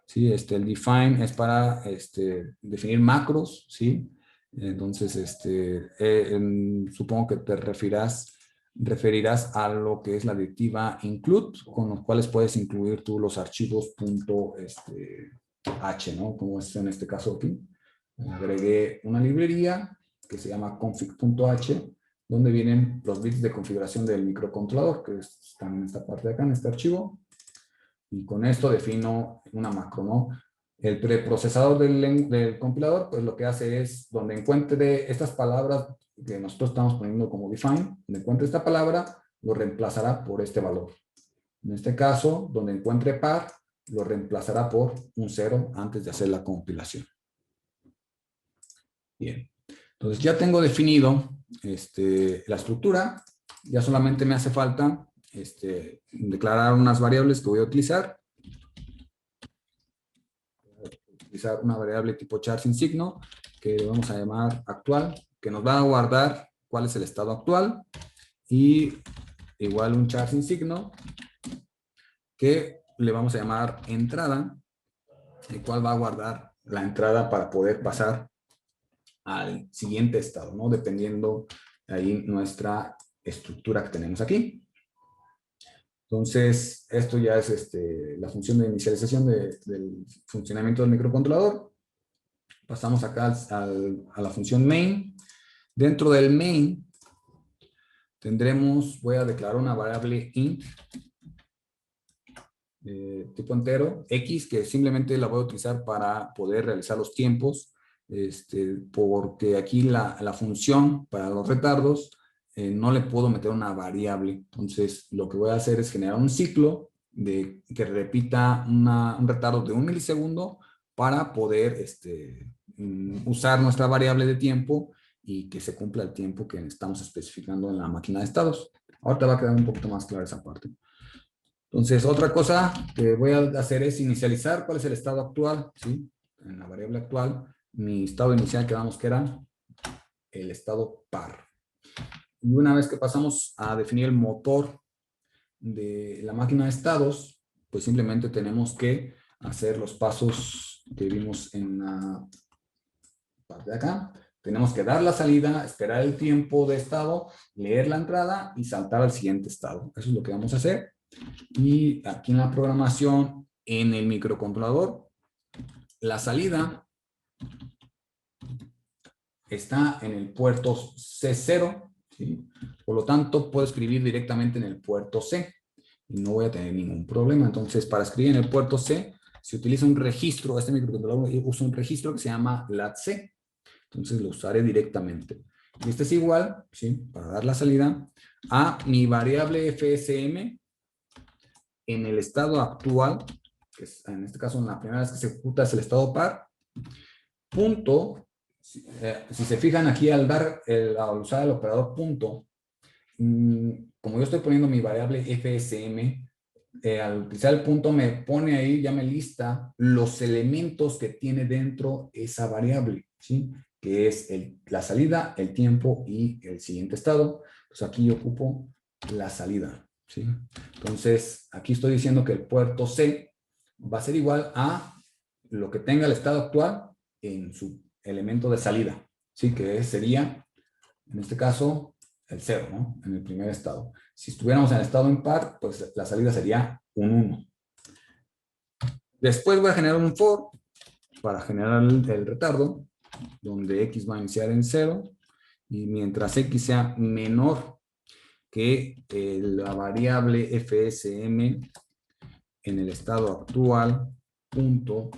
¿Sí? El define es para definir macros, ¿sí? Entonces, supongo que te referirás a lo que es la directiva include, con los cuales puedes incluir tú los archivos .h, ¿no? Como es en este caso aquí. Agregué una librería que se llama config.h, donde vienen los bits de configuración del microcontrolador, que están en esta parte de acá, en este archivo. Y con esto defino una macro, ¿no? El preprocesador del compilador, pues lo que hace es, donde encuentre estas palabras que nosotros estamos poniendo como define, donde encuentre esta palabra, lo reemplazará por este valor. En este caso, donde encuentre par, lo reemplazará por un 0 antes de hacer la compilación. Bien. Entonces ya tengo definido la estructura. Ya solamente me hace falta declarar unas variables que voy a utilizar. Utilizar una variable tipo char sin signo, que vamos a llamar actual, que nos va a guardar cuál es el estado actual, y igual un char sin signo, que le vamos a llamar entrada, el cual va a guardar la entrada para poder pasar al siguiente estado, ¿no? Dependiendo ahí nuestra estructura que tenemos aquí. Entonces, esto ya es la función de inicialización del funcionamiento del microcontrolador. Pasamos acá a la función main. Dentro del main voy a declarar una variable int tipo entero, x, que simplemente la voy a utilizar para poder realizar los tiempos, porque aquí la función para los retardos no le puedo meter una variable. Entonces, lo que voy a hacer es generar un ciclo que repita un retardo de 1 milisegundo para poder usar nuestra variable de tiempo y que se cumpla el tiempo que estamos especificando en la máquina de estados. Ahorita va a quedar un poquito más clara esa parte. Entonces, otra cosa que voy a hacer es inicializar cuál es el estado actual, ¿sí? En la variable actual, mi estado inicial quedamos que era el estado par. Y una vez que pasamos a definir el motor de la máquina de estados, pues simplemente tenemos que hacer los pasos que vimos en la parte de acá. Tenemos que dar la salida, esperar el tiempo de estado, leer la entrada y saltar al siguiente estado. Eso es lo que vamos a hacer. Y aquí en la programación, en el microcontrolador, la salida está en el puerto C0, ¿sí? Por lo tanto, puedo escribir directamente en el puerto C y no voy a tener ningún problema. Entonces, para escribir en el puerto C, se utiliza un registro, este microcontrolador usa un registro que se llama LATC. Entonces, lo usaré directamente. Y este es igual, ¿sí? Para dar la salida, a mi variable FSM en el estado actual, que es, en este caso, en la primera vez que se ejecuta es el estado par, punto. Si se fijan aquí al al usar el operador punto, como yo estoy poniendo mi variable FSM, al utilizar el punto me pone ahí, ya me lista los elementos que tiene dentro esa variable, ¿sí? Que es la salida, el tiempo y el siguiente estado. Pues aquí yo ocupo la salida, ¿sí? Entonces, aquí estoy diciendo que el puerto C va a ser igual a lo que tenga el estado actual en su elemento de salida, ¿sí? Que sería, en este caso, el 0, ¿no? En el primer estado. Si estuviéramos en el estado impar, pues la salida sería un 1. Después voy a generar un for para generar el retardo, donde x va a iniciar en 0, y mientras x sea menor que la variable FSM en el estado actual, punto,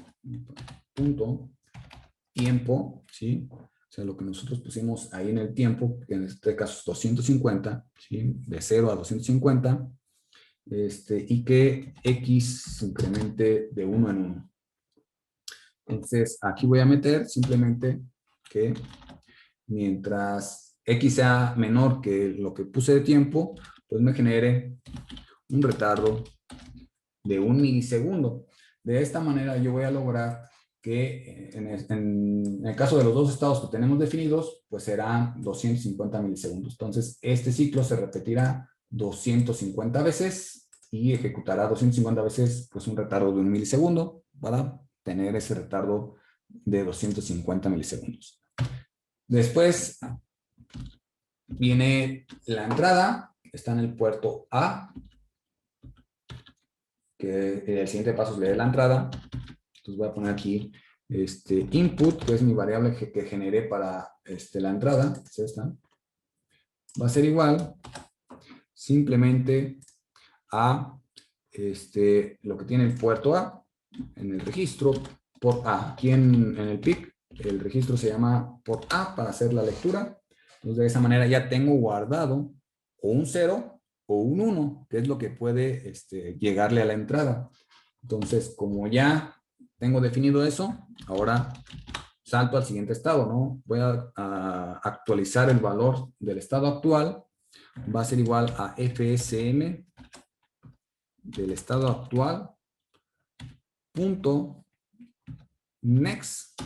tiempo, ¿sí? O sea, lo que nosotros pusimos ahí en el tiempo, que en este caso es 250, ¿sí? De 0 a 250, y que x se incremente de 1 en 1. Entonces, aquí voy a meter simplemente que mientras x sea menor que lo que puse de tiempo, pues me genere un retardo de 1 milisegundo. De esta manera yo voy a lograr que en el caso de los dos estados que tenemos definidos, pues serán 250 milisegundos. Entonces, este ciclo se repetirá 250 veces y ejecutará 250 veces pues un retardo de 1 milisegundo para tener ese retardo de 250 milisegundos. Después viene la entrada, está en el puerto A, que el siguiente paso es leer la entrada. Entonces voy a poner aquí input, que es mi variable que generé para la entrada, que es esta. Va a ser igual simplemente a lo que tiene el puerto A en el registro por A. Aquí en el PIC el registro se llama por A para hacer la lectura. Entonces de esa manera ya tengo guardado o un 0 o un 1, que es lo que puede llegarle a la entrada. Entonces, como ya tengo definido eso, ahora salto al siguiente estado, ¿no? Voy a actualizar el valor del estado actual. Va a ser igual a FSM del estado actual punto next,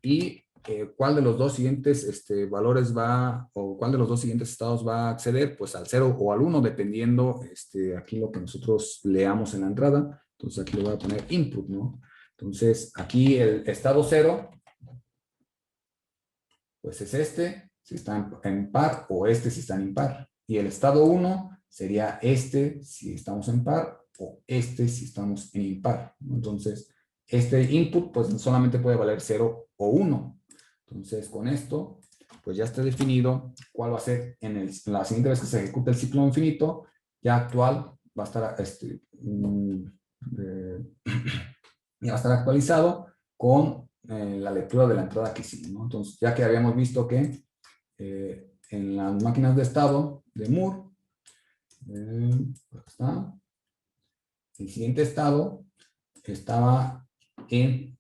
y cuál de los dos siguientes valores va, o cuál de los dos siguientes estados va a acceder, pues al 0 o al 1, dependiendo aquí lo que nosotros leamos en la entrada. Entonces aquí le voy a poner input, ¿no? Entonces aquí el estado 0, pues es si está en par, o si está en impar. Y el estado 1 sería si estamos en par, o si estamos en impar, ¿no? Entonces, este input pues solamente puede valer 0 o 1. Entonces, con esto, pues ya está definido cuál va a ser en la siguiente vez que se ejecute el ciclo infinito, ya actual, va a estar, ya va a estar actualizado con la lectura de la entrada que hicimos, ¿no? Entonces, ya que habíamos visto que en las máquinas de estado de Moore, está, el siguiente estado estaba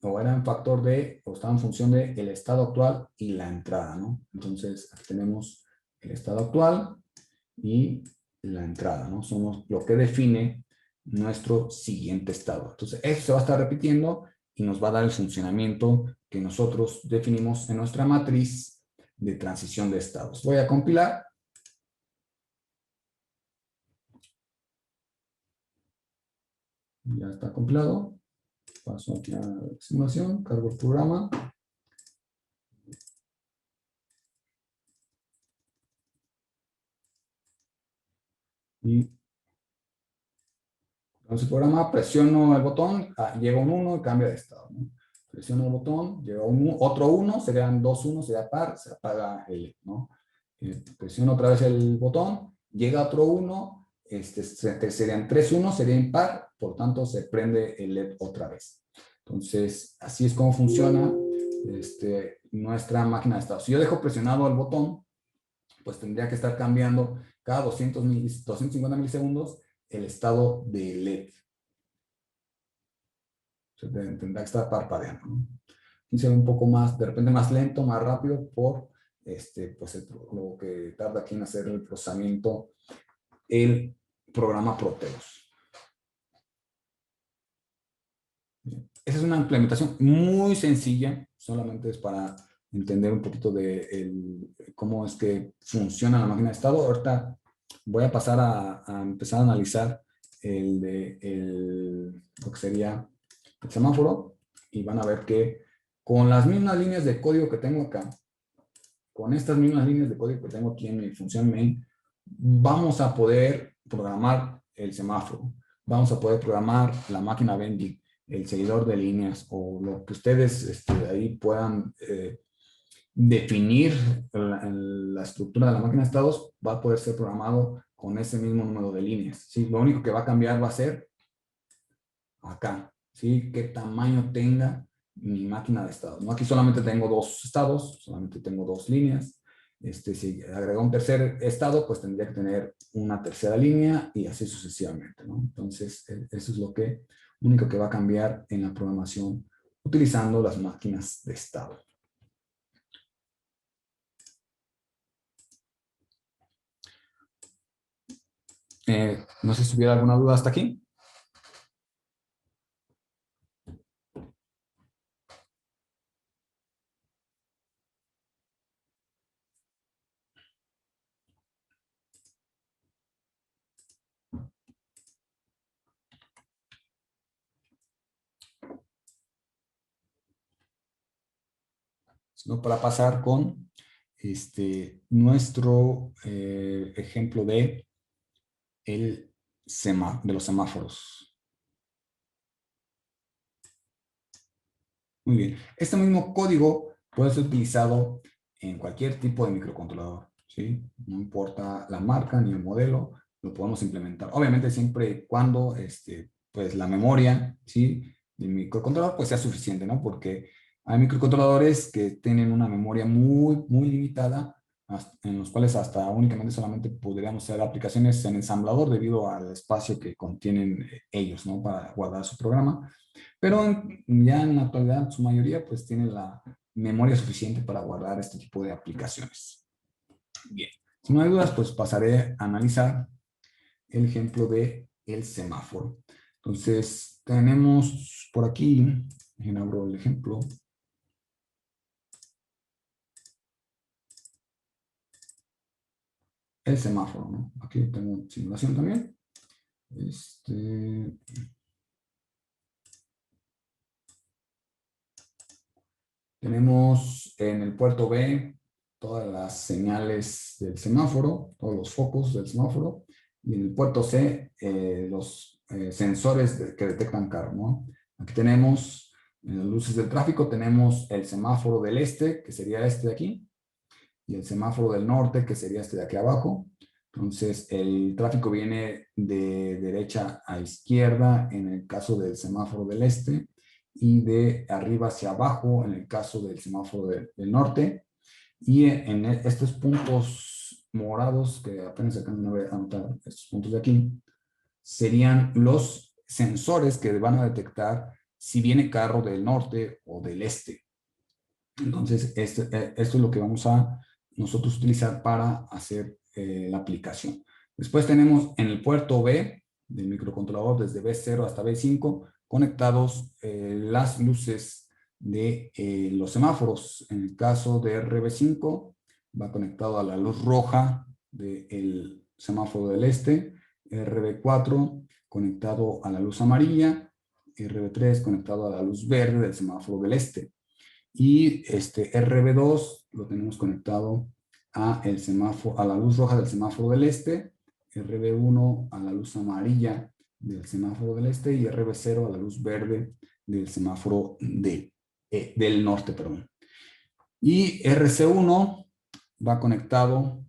o era en factor de, o estaba en función de el estado actual y la entrada, ¿no? Entonces, aquí tenemos el estado actual y la entrada, ¿no? Somos lo que define nuestro siguiente estado. Entonces, eso se va a estar repitiendo y nos va a dar el funcionamiento que nosotros definimos en nuestra matriz de transición de estados. Voy a compilar. Ya está compilado. Paso aquí a la simulación, cargo el programa. Y Entonces el programa, presiono el botón, llega un 1 y cambia de estado, ¿no? Presiono el botón, llega otro 1, serían dos 1, sería par, se apaga el LED, ¿no? Presiono otra vez el botón, llega otro 1, serían tres 1, sería impar, por tanto se prende el LED otra vez. Entonces, así es como funciona nuestra máquina de estado. Si yo dejo presionado el botón, pues tendría que estar cambiando cada 250 milisegundos el estado de LED. Se tendrá que estar parpadeando, ¿no? Y se ve un poco más, de repente más lento, más rápido por pues lo que tarda aquí en hacer el procesamiento el programa Proteus. Bien. Esa es una implementación muy sencilla, solamente es para entender un poquito de cómo es que funciona la máquina de estado. Ahorita voy a pasar a empezar a analizar lo que sería el semáforo y van a ver que con las mismas líneas de código que tengo acá, con estas mismas líneas de código que tengo aquí en mi función main, vamos a poder programar el semáforo, vamos a poder programar la máquina vending, el seguidor de líneas o lo que ustedes ahí puedan definir la estructura de la máquina de estados, va a poder ser programado con ese mismo número de líneas. ¿Sí? Lo único que va a cambiar va a ser acá, ¿sí? Qué tamaño tenga mi máquina de estados, ¿no? Aquí solamente tengo dos estados, solamente tengo dos líneas. Si agrego un tercer estado, pues tendría que tener una tercera línea y así sucesivamente, ¿no? Entonces, eso es lo único que va a cambiar en la programación utilizando las máquinas de estado. No sé si hubiera alguna duda hasta aquí. Sino para pasar con nuestro ejemplo de los semáforos. Muy bien. Este mismo código puede ser utilizado en cualquier tipo de microcontrolador, ¿sí? No importa la marca ni el modelo, lo podemos implementar. Obviamente siempre y cuando pues la memoria, ¿sí? del microcontrolador pues sea suficiente, ¿no? Porque hay microcontroladores que tienen una memoria muy, muy limitada, en los cuales hasta únicamente solamente podríamos hacer aplicaciones en ensamblador debido al espacio que contienen ellos, ¿no? Para guardar su programa. Pero ya en la actualidad, su mayoría pues tiene la memoria suficiente para guardar este tipo de aplicaciones. Bien, si no hay dudas, pues pasaré a analizar el ejemplo de el semáforo. Entonces, tenemos por aquí, déjenme abro el ejemplo. El semáforo, ¿no? Aquí tengo simulación también. Tenemos en el puerto B todas las señales del semáforo, todos los focos del semáforo, y en el puerto C los sensores que detectan carro, ¿no? Aquí tenemos en las luces del tráfico, tenemos el semáforo del este, que sería este de aquí, y el semáforo del norte, que sería este de aquí abajo. Entonces, el tráfico viene de derecha a izquierda en el caso del semáforo del este y de arriba hacia abajo en el caso del semáforo del norte. Y en estos puntos morados, que apenas acaban de anotar estos puntos de aquí, serían los sensores que van a detectar si viene carro del norte o del este. Entonces, esto es lo que vamos a nosotros utilizar para hacer la aplicación. Después tenemos en el puerto B del microcontrolador desde B0 hasta B5 conectados las luces de los semáforos. En el caso de RB5 va conectado a la luz roja del semáforo del este, RB4 conectado a la luz amarilla, RB3 conectado a la luz verde del semáforo del este. Y RB2 lo tenemos conectado a la luz roja del semáforo del este, RB1 a la luz amarilla del semáforo del este y RB0 a la luz verde del semáforo del norte, perdón. Y RC1 va conectado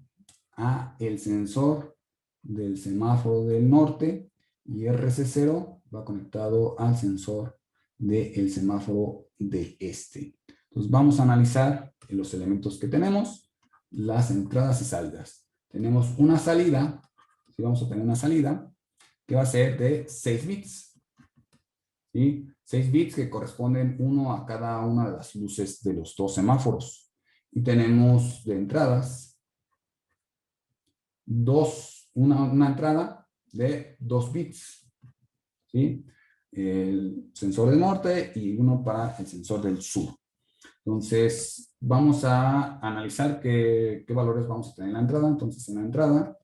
a el sensor del semáforo del norte y RC0 va conectado al sensor del semáforo del este. Entonces vamos a analizar los elementos que tenemos, las entradas y salidas. Tenemos una salida, si vamos a tener una salida, que va a ser de 6 bits. ¿Sí? 6 bits que corresponden uno a cada una de las luces de los dos semáforos. Y tenemos de entradas una entrada de 2 bits. ¿Sí? El sensor del norte y uno para el sensor del sur. Entonces, vamos a analizar qué valores vamos a tener en la entrada. Entonces, en la entrada,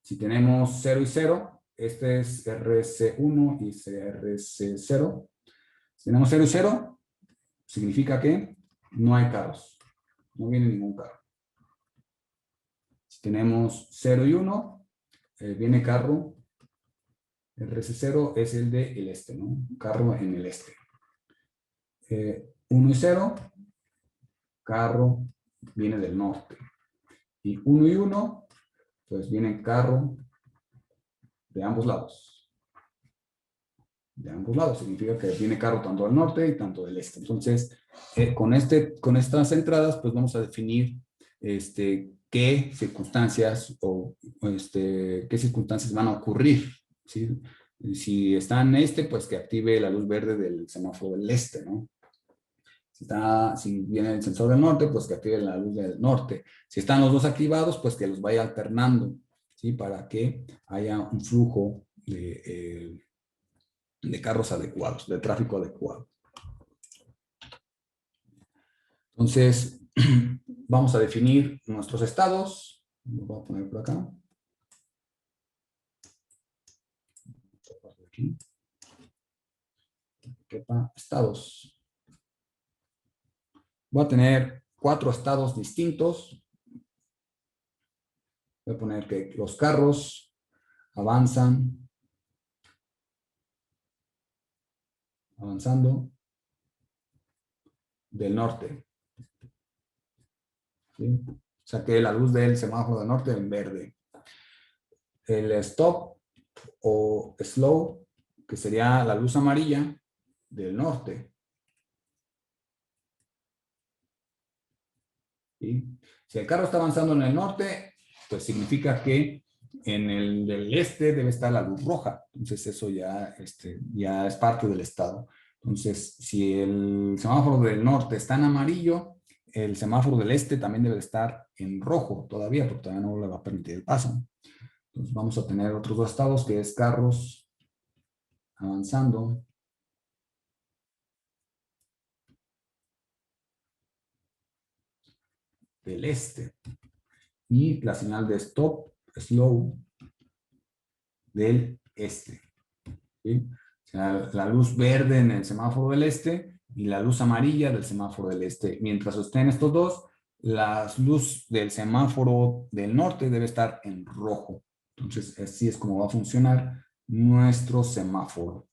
si tenemos 0 y 0, este es RC1 y RC0. Si tenemos 0 y 0, significa que no hay carros. No viene ningún carro. Si tenemos 0 y 1, viene carro. RC0 es el del este, ¿no? Carro en el este. 1 y 0, carro viene del norte. Y 1 y 1, pues viene carro de ambos lados. De ambos lados. Significa que viene carro tanto del norte y tanto del este. Entonces, con estas entradas, pues vamos a definir qué circunstancias qué circunstancias van a ocurrir. ¿Sí? Si está en este, pues que active la luz verde del semáforo del este, ¿no? Si viene el sensor del norte, pues que active la luz del norte. Si están los dos activados, pues que los vaya alternando, ¿sí? Para que haya un flujo de carros adecuados, de tráfico adecuado. Entonces, vamos a definir nuestros estados. Lo voy a poner por acá. Aquí. Estados. Voy a tener 4 estados distintos. Voy a poner que los carros avanzando del norte. ¿Sí? Saqué la luz del semáforo del norte en verde. El stop o slow, que sería la luz amarilla del norte. ¿Sí? Si el carro está avanzando en el norte, pues significa que en el del este debe estar la luz roja. Entonces eso ya es parte del estado. Entonces, si el semáforo del norte está en amarillo, el semáforo del este también debe estar en rojo todavía, porque todavía no le va a permitir el paso. Entonces vamos a tener otros dos estados, que es carros avanzando del este. Y la señal de stop, slow, del este. ¿Sí? O sea, la luz verde en el semáforo del este y la luz amarilla del semáforo del este. Mientras estén estos dos, la luz del semáforo del norte debe estar en rojo. Entonces, así es como va a funcionar nuestro semáforo.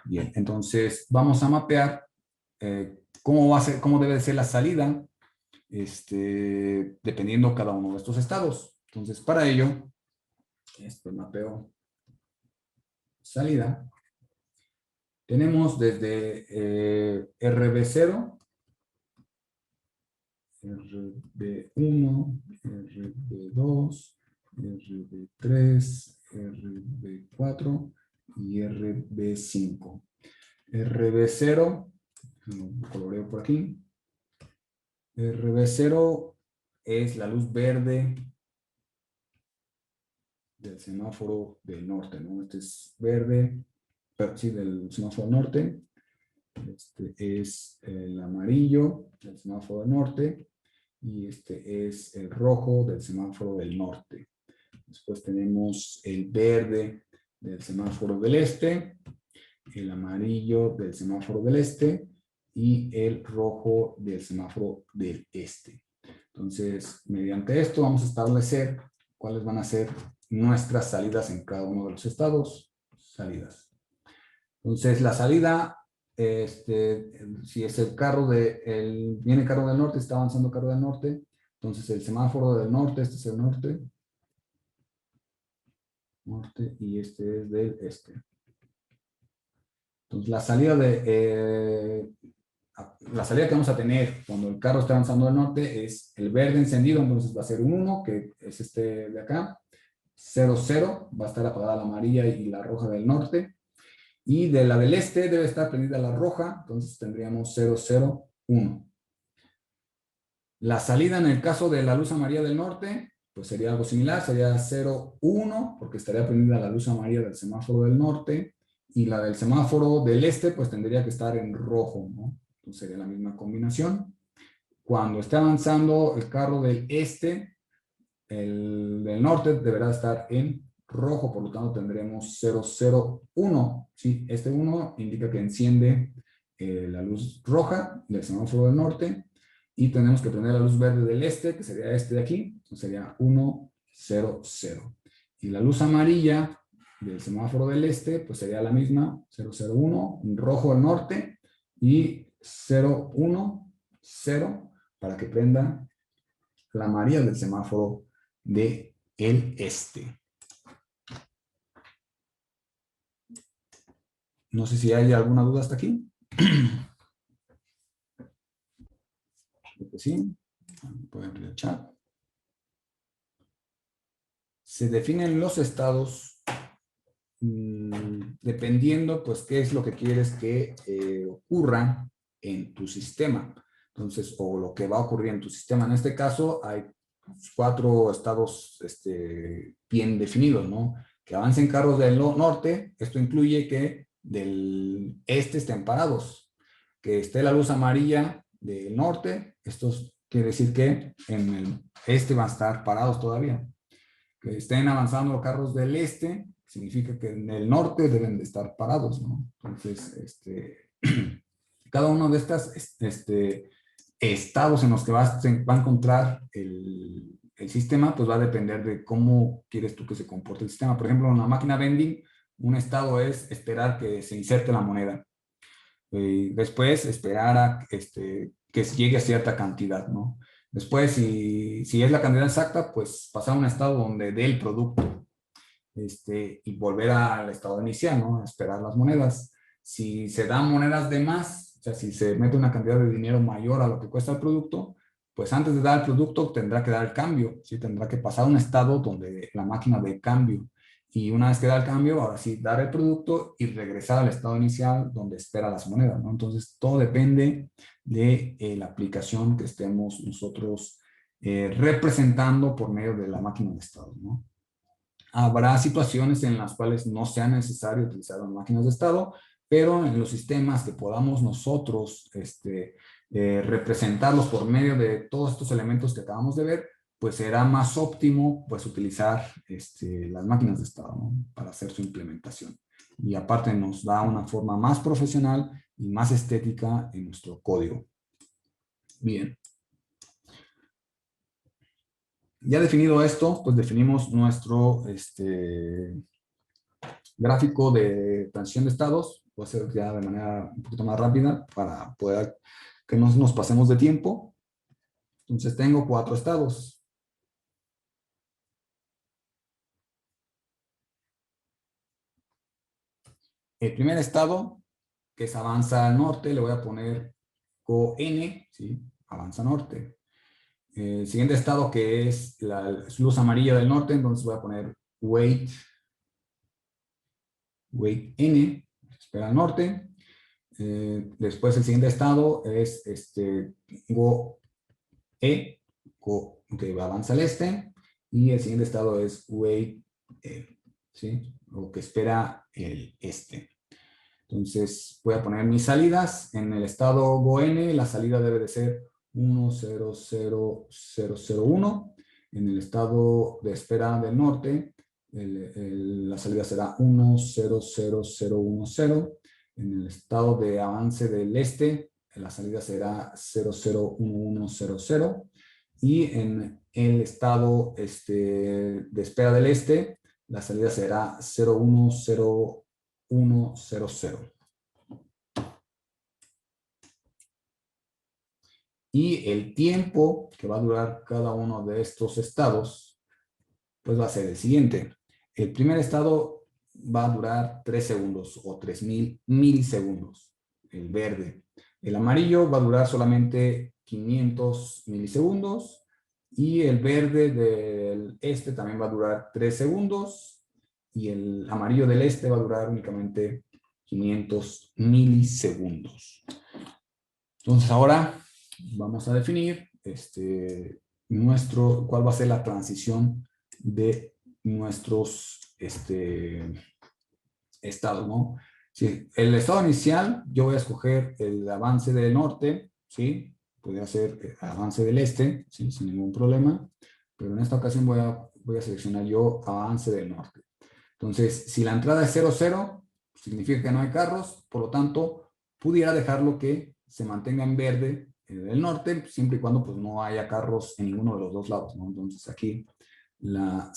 Bien, entonces vamos a mapear cómo debe de ser la salida, dependiendo cada uno de estos estados. Entonces, para ello, mapeo salida. Tenemos desde RB0, RB1, RB2, RB3, RB4 y RB5. RB0, lo coloreo por aquí. RB0 es la luz verde del semáforo del norte, ¿no? Este es verde, pero sí, del semáforo norte. Este es el amarillo del semáforo del norte y este es el rojo del semáforo del norte. Después tenemos el verde del semáforo del este, el amarillo del semáforo del este y el rojo del semáforo del este. Entonces, mediante esto vamos a establecer cuáles van a ser nuestras salidas en cada uno de los estados. Salidas. Entonces, la salida, si es el carro viene carro del norte, está avanzando carro del norte, entonces el semáforo del norte, este es el norte, y este es del este. Entonces, la salida que vamos a tener cuando el carro está avanzando del norte es el verde encendido, entonces va a ser un 1, que es este de acá, 0, 0, va a estar apagada la amarilla y la roja del norte, y de la del este debe estar prendida la roja, entonces tendríamos 0, 0, 1. La salida en el caso de la luz amarilla del norte, pues sería algo similar, sería 0, 1, porque estaría prendida la luz amarilla del semáforo del norte, y la del semáforo del este, pues tendría que estar en rojo, ¿no? Entonces sería la misma combinación. Cuando esté avanzando el carro del este, el del norte deberá estar en rojo, por lo tanto tendremos 0, 0, 1. ¿Sí? Este 1 indica que enciende la luz roja del semáforo del norte, y tenemos que prender la luz verde del este, que sería este de aquí, entonces sería 1, 0, 0. Y la luz amarilla del semáforo del este, pues sería la misma, 0, 0, 1, rojo al norte, y 0, 1, 0, para que prenda la amarilla del semáforo de el este. No sé si hay alguna duda hasta aquí. Creo que sí. Pueden abrir el chat. Se definen los estados dependiendo, pues, qué es lo que quieres que ocurra en tu sistema. Entonces, o lo que va a ocurrir en tu sistema. En este caso, hay 4 estados bien definidos, ¿no? Que avancen carros del norte, esto incluye que del este estén parados. Que esté la luz amarilla del norte, esto quiere decir que en el este van a estar parados todavía. Que estén avanzando los carros del este, significa que en el norte deben de estar parados, ¿no? Entonces, cada uno de estos estados en los que se va a encontrar el sistema, pues va a depender de cómo quieres tú que se comporte el sistema. Por ejemplo, en la máquina vending, un estado es esperar que se inserte la moneda. Después, esperar a que llegue a cierta cantidad, ¿no? Después, si es la cantidad exacta, pues pasar a un estado donde dé el producto, y volver al estado inicial, ¿no? A esperar las monedas. Si se dan monedas de más, o sea, si se mete una cantidad de dinero mayor a lo que cuesta el producto, pues antes de dar el producto tendrá que dar el cambio, ¿sí? Tendrá que pasar a un estado donde la máquina dé cambio. Y una vez que da el cambio, ahora sí, dar el producto y regresar al estado inicial donde espera las monedas, ¿no? Entonces, todo depende de la aplicación que estemos nosotros representando por medio de la máquina de estado, ¿no? Habrá situaciones en las cuales no sea necesario utilizar las máquinas de estado, pero en los sistemas que podamos nosotros representarlos por medio de todos estos elementos que acabamos de ver, pues será más óptimo pues utilizar las máquinas de estado, ¿no? Para hacer su implementación. Y aparte nos da una forma más profesional y más estética en nuestro código. Bien. Ya definido esto, pues definimos nuestro gráfico de transición de estados. Voy a hacer ya de manera un poquito más rápida para poder que no nos pasemos de tiempo. Entonces tengo 4 estados. El primer estado, que es avanza al norte, le voy a poner GON, ¿sí? Avanza norte. El siguiente estado, que es la luz amarilla del norte, entonces voy a poner wait N, espera al norte. Después el siguiente estado es GO E, que avanza al este, y el siguiente estado es wait E, ¿sí? O que espera el este. Entonces voy a poner mis salidas. En el estado GON, la salida debe de ser 1, 0, 0, 0, 0, 1. En el estado de espera del norte, la salida será 1, 0, 0, 0, 1, 0. En el estado de avance del este, la salida será 0, 0, 1, 1, 0, 0. Y en el estado de espera del este, la salida será 010100. Y el tiempo que va a durar cada uno de estos estados, pues va a ser el siguiente. El primer estado va a durar 3 segundos o 3000 milisegundos, el verde. El amarillo va a durar solamente 500 milisegundos y el verde del este también va a durar 3 segundos y el amarillo del este va a durar únicamente 500 milisegundos. Entonces ahora vamos a definir cuál va a ser la transición de nuestros estados, ¿no? Si el estado inicial, yo voy a escoger el avance del norte, ¿sí? Podría ser avance del este, ¿sí? Sin ningún problema, pero en esta ocasión voy a seleccionar yo avance del norte. Entonces, si la entrada es 00, significa que no hay carros, por lo tanto, pudiera dejarlo que se mantenga en verde en el norte, siempre y cuando pues, no haya carros en ninguno de los dos lados, ¿no? Entonces, aquí la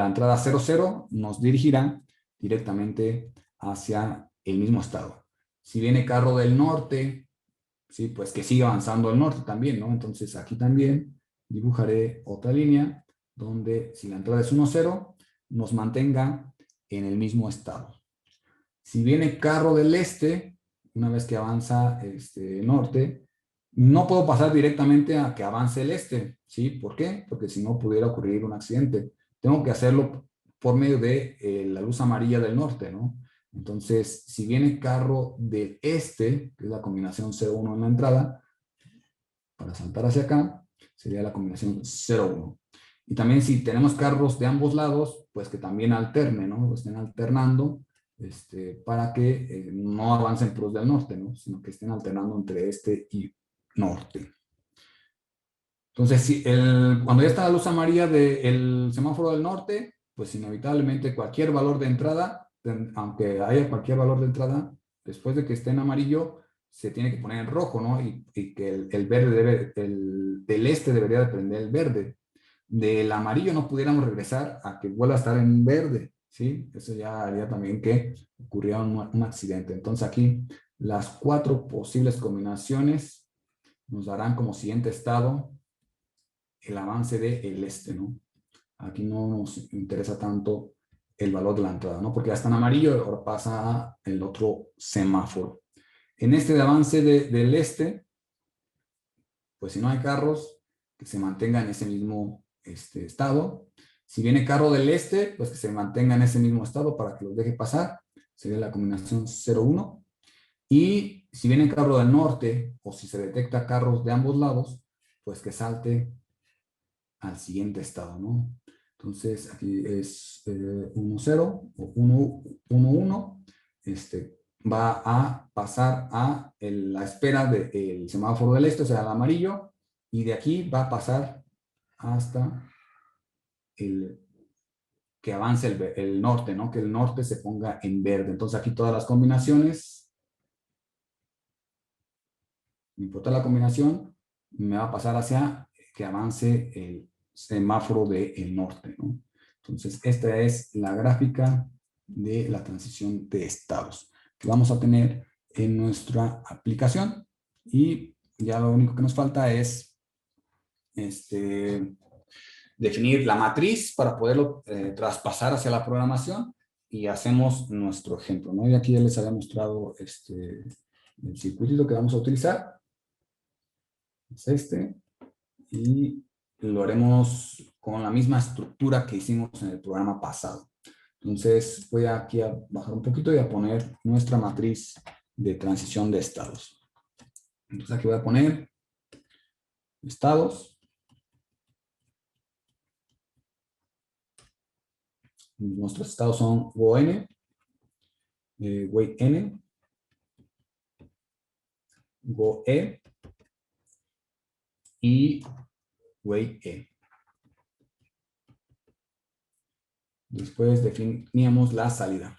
entrada 00 nos dirigirá directamente hacia el mismo estado. Si viene carro del norte, ¿sí? Pues que siga avanzando al norte también, ¿no? Entonces, aquí también dibujaré otra línea donde si la entrada es 10, nos mantenga en el mismo estado. Si viene carro del este, una vez que avanza norte, no puedo pasar directamente a que avance el este, ¿sí? ¿Por qué? Porque si no pudiera ocurrir un accidente. Tengo que hacerlo por medio de la luz amarilla del norte, ¿no? Entonces, si viene carro del este, que es la combinación 01 en la entrada, para saltar hacia acá, sería la combinación 01. Y también si tenemos carros de ambos lados, pues que también alternen, ¿no? Estén alternando para que no avancen por los del norte, ¿no? Sino que estén alternando entre este y norte. Entonces, cuando ya está la luz amarilla del semáforo del norte, pues inevitablemente cualquier valor de entrada, aunque haya cualquier valor de entrada, después de que esté en amarillo, se tiene que poner en rojo, ¿no? Y que el verde del este debería de prender el verde. Del amarillo no pudiéramos regresar a que vuelva a estar en verde, ¿sí? Eso ya haría también que ocurriera un accidente. Entonces aquí las 4 posibles combinaciones nos darán como siguiente estado el avance del este, ¿no? Aquí no nos interesa tanto el valor de la entrada, ¿no? Porque ya está en amarillo, ahora pasa el otro semáforo. En este de avance del este, pues si no hay carros, que se mantenga en ese mismo estado. Si viene carro del este, pues que se mantenga en ese mismo estado para que los deje pasar. Sería la combinación 0-1. Y si viene carro del norte, o si se detecta carros de ambos lados, pues que salte al siguiente estado, ¿no? Entonces, aquí es 1-0 o 1-1. Va a pasar a la espera del semáforo del este, o sea, el amarillo, y de aquí va a pasar hasta que avance el norte, ¿no? Que el norte se ponga en verde. Entonces, aquí todas las combinaciones, no importa la combinación, me va a pasar hacia que avance el semáforo del norte, ¿no? Entonces, esta es la gráfica de la transición de estados que vamos a tener en nuestra aplicación. Y ya lo único que nos falta es definir la matriz para poderlo traspasar hacia la programación y hacemos nuestro ejemplo, ¿no? Y aquí ya les había mostrado el circuitito que vamos a utilizar. Es y lo haremos con la misma estructura que hicimos en el programa pasado. Entonces voy aquí a bajar un poquito y a poner nuestra matriz de transición de estados. Entonces aquí voy a poner estados. Nuestros estados son GoN, WaitN, GoE y WaitE. Después definíamos la salida.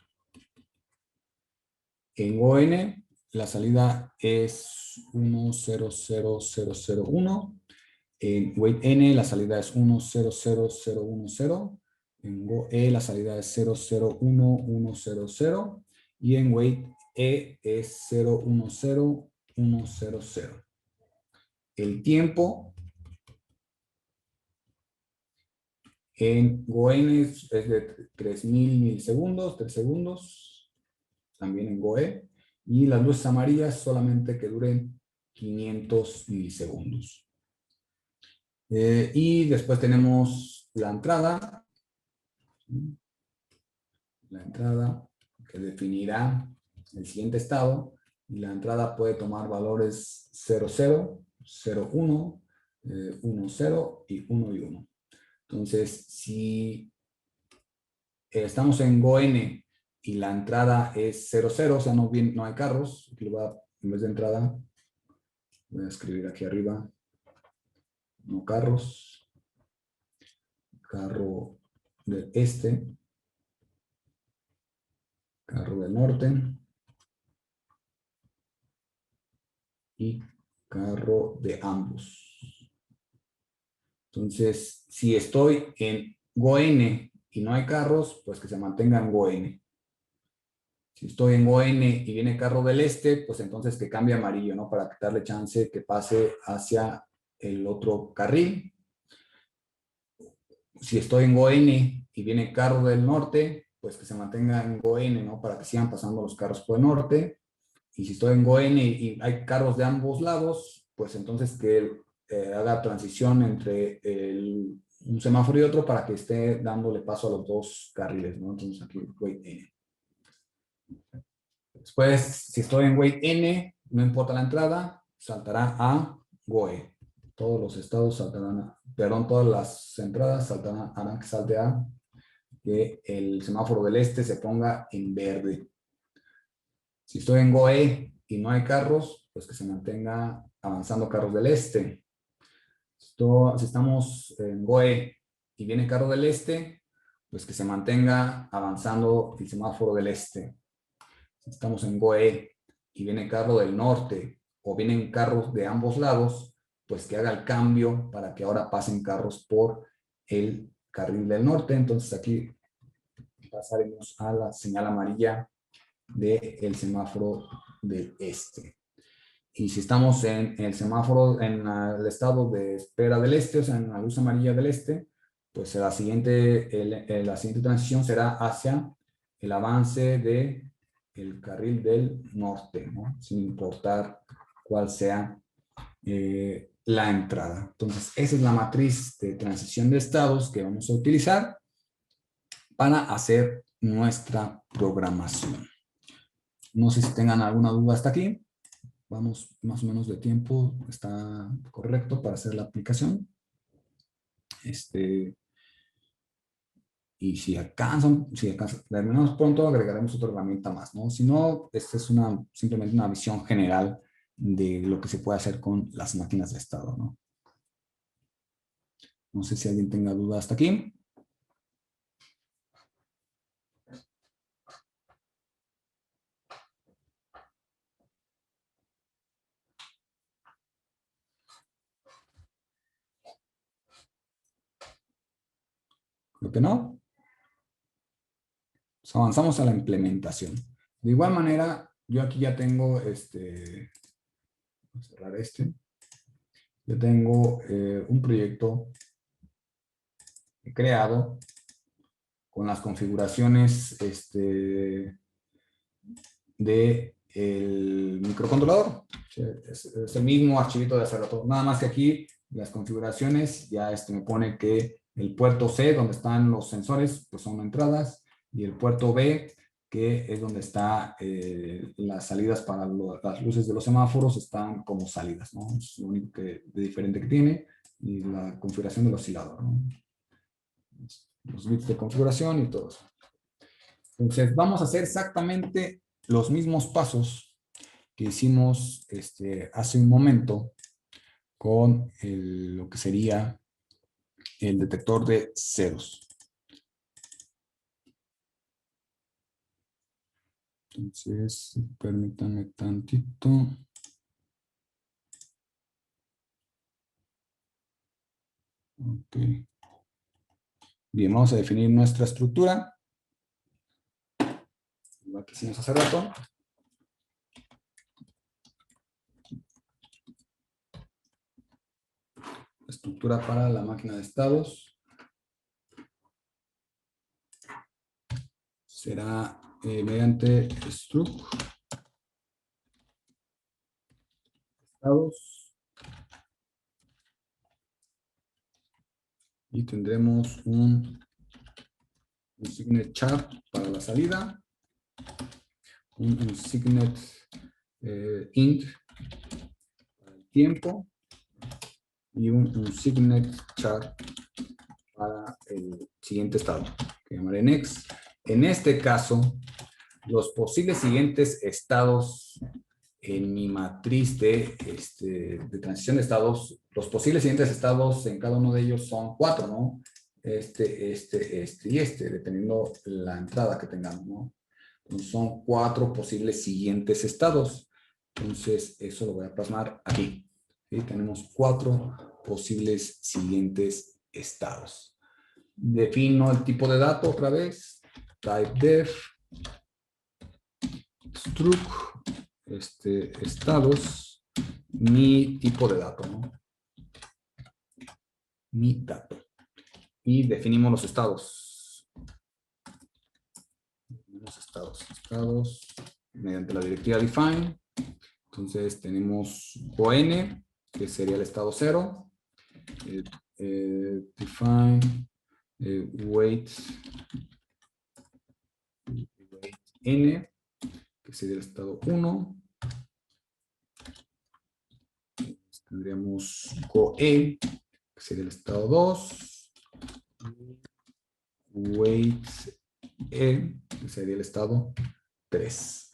En GoN la salida es 100001 En weight N la salida es 100010. En GoE la salida es 001100. Y en weight E es 010100. El tiempo en GoN es de 3000 milisegundos, 3 segundos. También en GoE. Y las luces amarillas solamente que duren 500 milisegundos. Y después tenemos la entrada. La entrada que definirá el siguiente estado. Y la entrada puede tomar valores 00, 01, 10 y 1 y 1. Entonces, si estamos en GoN y la entrada es 00, o sea, no hay carros, aquí en vez de entrada, voy a escribir aquí arriba, no carros, carro del este, carro del norte y carro de ambos. Entonces, si estoy en GoN y no hay carros, pues que se mantenga en GoN. Si estoy en GoN y viene carro del este, pues entonces que cambie a amarillo, ¿no? Para darle chance que pase hacia el otro carril. Si estoy en GoN y viene carro del norte, pues que se mantenga en GoN, ¿no? Para que sigan pasando los carros por el norte. Y si estoy en GoN y hay carros de ambos lados, pues entonces que haga transición entre un semáforo y otro para que esté dándole paso a los dos carriles, ¿no? Entonces aquí weight N. Después, si estoy en weight N, no importa la entrada, saltará a GoE. Todos los estados saltarán todas las entradas harán que salte a que el semáforo del este se ponga en verde. Si estoy en GoE y no hay carros, pues que se mantenga avanzando carros del este. Si estamos en GoE y viene carro del este, pues que se mantenga avanzando el semáforo del este. Si estamos en GoE y viene carro del norte o vienen carros de ambos lados, pues que haga el cambio para que ahora pasen carros por el carril del norte. Entonces aquí pasaremos a la señal amarilla del semáforo del este. Y si estamos en el semáforo, en el estado de espera del este, o sea, en la luz amarilla del este, pues la siguiente transición será hacia el avance de el carril del norte, ¿no? Sin importar cuál sea la entrada. Entonces, esa es la matriz de transición de estados que vamos a utilizar para hacer nuestra programación. No sé si tengan alguna duda hasta aquí. Vamos más o menos de tiempo, está correcto para hacer la aplicación. Y si terminamos pronto, agregaremos otra herramienta más, ¿no? Si no, esta es simplemente una visión general de lo que se puede hacer con las máquinas de estado, ¿no? No sé si alguien tenga duda hasta aquí. Creo que no. Pues avanzamos a la implementación. De igual manera, yo aquí ya tengo voy a cerrar yo tengo un proyecto creado con las configuraciones de el microcontrolador. Es el mismo archivito de hace rato. Nada más que aquí las configuraciones ya me pone que el puerto C, donde están los sensores, pues son entradas, y el puerto B, que es donde está las salidas para las luces de los semáforos, están como salidas, ¿no? Es lo único de diferente que tiene, y la configuración del oscilador, ¿no? Los bits de configuración y todo eso. Entonces, vamos a hacer exactamente los mismos pasos que hicimos hace un momento con lo que sería el detector de ceros. Entonces, permítanme tantito. Ok. Bien, vamos a definir nuestra estructura. Igual que hicimos hace rato. Estructura para la máquina de estados será mediante struct estados y tendremos un signet char para la salida, un signet int para el tiempo y un signet char para el siguiente estado, que llamaré next. En este caso, los posibles siguientes estados en mi matriz de transición de estados, los posibles siguientes estados en cada uno de ellos son 4, ¿no? Y dependiendo la entrada que tengamos, ¿no? Entonces son 4 posibles siguientes estados. Entonces, eso lo voy a plasmar aquí. ¿Sí? Tenemos 4 posibles siguientes estados. Defino el tipo de dato otra vez. Type def struct estados, mi tipo de dato, ¿no? Mi dato. Y definimos los estados. Definimos estados mediante la directiva define. Entonces tenemos ON, que sería el estado 0. Define weight N, que sería el estado 1. Tendríamos GoE, que sería el estado 2. Weight E, que sería el estado 3.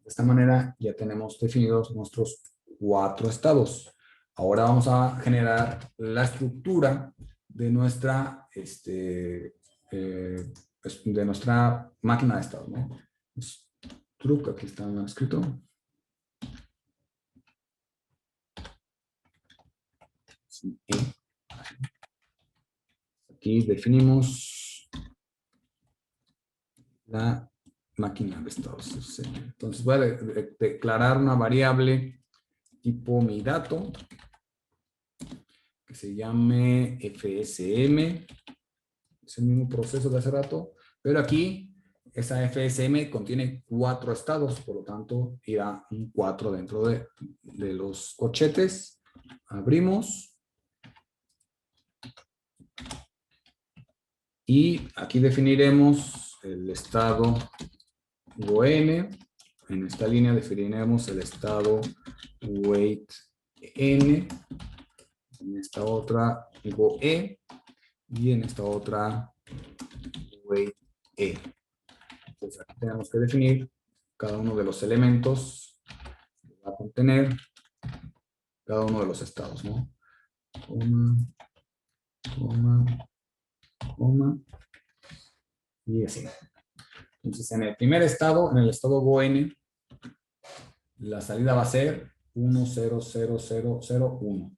De esta manera ya tenemos definidos nuestros 4 estados. Ahora vamos a generar la estructura de nuestra, de nuestra máquina de estados, ¿no? Struct, aquí está escrito. Aquí definimos la máquina de estados. Entonces voy a declarar una variable tipo mi dato que se llame FSM. Es el mismo proceso de hace rato, pero aquí esa FSM contiene 4 estados, por lo tanto irá un 4 dentro de los corchetes. Abrimos. Y aquí definiremos el estado GoN. En esta línea definiremos el estado weight N. En esta otra GoE. Y en esta otra weight E. Entonces aquí tenemos que definir cada uno de los elementos que va a contener cada uno de los estados, ¿no? Coma, coma, coma, y así. Entonces en el primer estado, en el estado GoN, la salida va a ser 1, 0, 0, 0, 0, 1.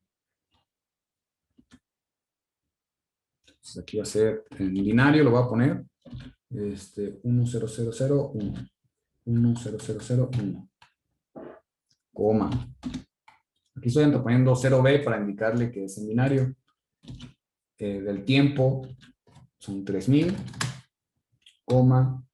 Entonces aquí va a ser en binario, lo voy a poner 1, 0, 0, 0, 1. 1, 0, 0, 0, 1. Coma. Aquí estoy poniendo 0b para indicarle que es en binario. Del tiempo son 3000. Coma.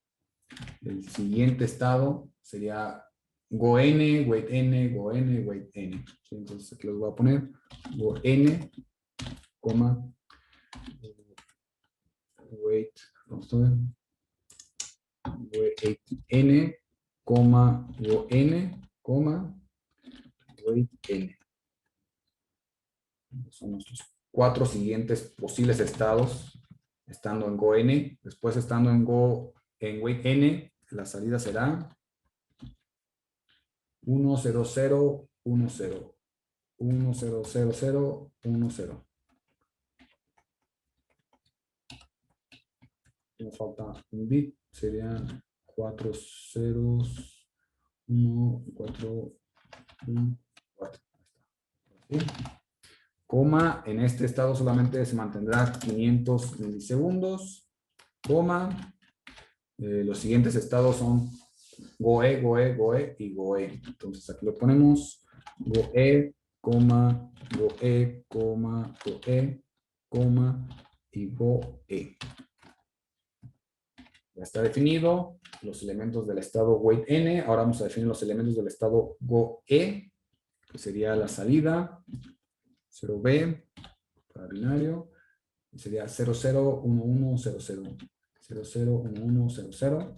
El siguiente estado sería GoN, weight N, GoN, weight N. ¿Sí? Entonces aquí los voy a poner GoN, coma, weight, vamos a ver, weight N, coma, GoN, coma, weight N. Son nuestros 4 siguientes posibles estados, estando en GoN. Después estando en weight N, la salida será 1, 0, 0, 1, 0. 1, 0, 0, 0, 1, 0. Nos falta un bit, serían 4 ceros, 1, 4, 1, 4. ¿Sí? coma, en este estado solamente se mantendrá 500 milisegundos, coma, los siguientes estados son GOE, GOE, GOE y GOE. Entonces aquí lo ponemos, GOE, coma, GOE, coma, GOE, coma y GOE. Ya está definido los elementos del estado wait n. Ahora vamos a definir los elementos del estado GOE, que sería la salida, 0B, para binario, y sería 001100. 001100,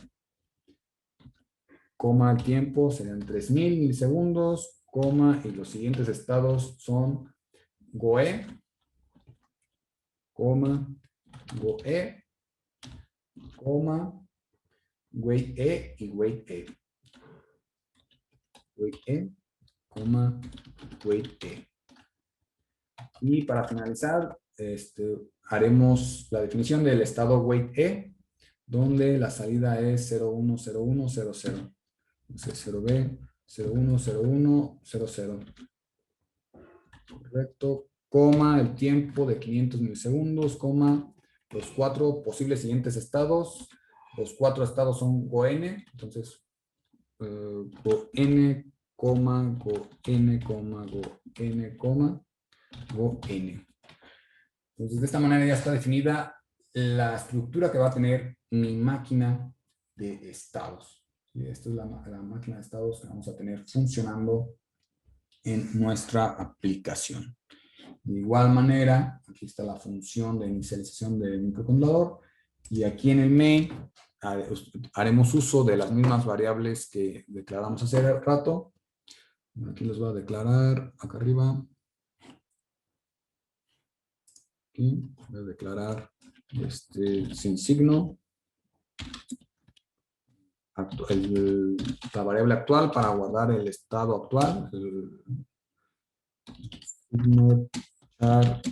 coma, el tiempo serían 3000 milisegundos, coma, y los siguientes estados son GOE, coma, GOE, coma, wait E y wait E. Wait E, coma, wait E. Y para finalizar, haremos la definición del estado wait E, donde la salida es 010100. Entonces 0B, 010100. Correcto. Coma, el tiempo de 500 milisegundos, coma, los 4 posibles siguientes estados. Los 4 estados son GON, entonces GON, coma, GON, coma, GON, coma, GON. Entonces de esta manera ya está definida la estructura que va a tener mi máquina de estados. Y esta es la máquina de estados que vamos a tener funcionando en nuestra aplicación. De igual manera, aquí está la función de inicialización del microcontrolador y aquí en el main haremos uso de las mismas variables que declaramos hace rato. Aquí los voy a declarar acá arriba. Aquí voy a declarar sin signo la variable actual para guardar el estado actual,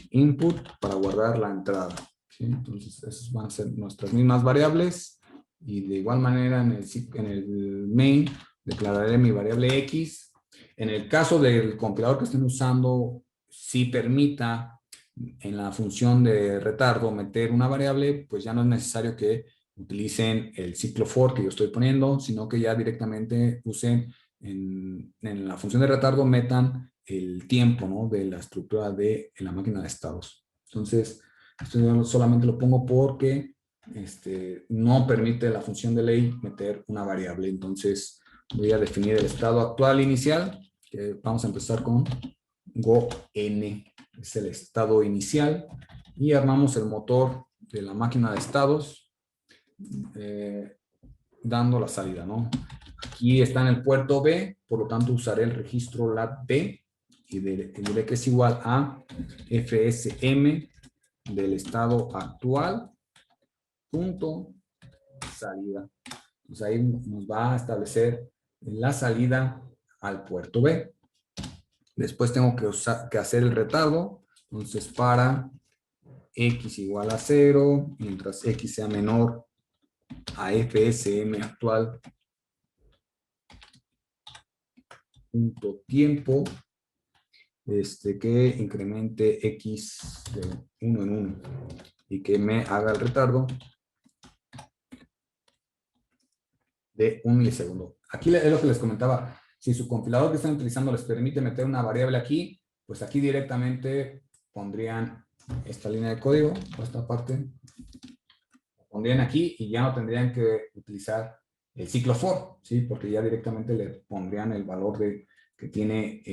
input para guardar la entrada. ¿Sí? Entonces, esas van a ser nuestras mismas variables y de igual manera en el main declararé mi variable x. En el caso del compilador que estén usando, si permita en la función de retardo meter una variable, pues ya no es necesario que utilicen el ciclo for que yo estoy poniendo, sino que ya directamente usen en la función de retardo metan el tiempo, ¿no?, de la estructura de la máquina de estados. Entonces, esto yo solamente lo pongo porque no permite la función de ley meter una variable. Entonces, voy a definir el estado actual inicial, que vamos a empezar con GON, es el estado inicial, y armamos el motor de la máquina de estados, dando la salida, ¿no? Aquí está en el puerto B, por lo tanto usaré el registro lat B y diré que es igual a FSM del estado actual punto salida. Entonces ahí nos va a establecer la salida al puerto B. Después tengo que hacer el retardo. Entonces para x igual a 0, mientras x sea menor a FSM actual punto tiempo, que incremente x de 1 en 1 y que me haga el retardo de 1 milisegundo. Aquí es lo que les comentaba. Si su compilador que están utilizando les permite meter una variable aquí, pues aquí directamente pondrían esta línea de código, o esta parte, la pondrían aquí y ya no tendrían que utilizar el ciclo for, ¿sí? Porque ya directamente le pondrían el valor que tiene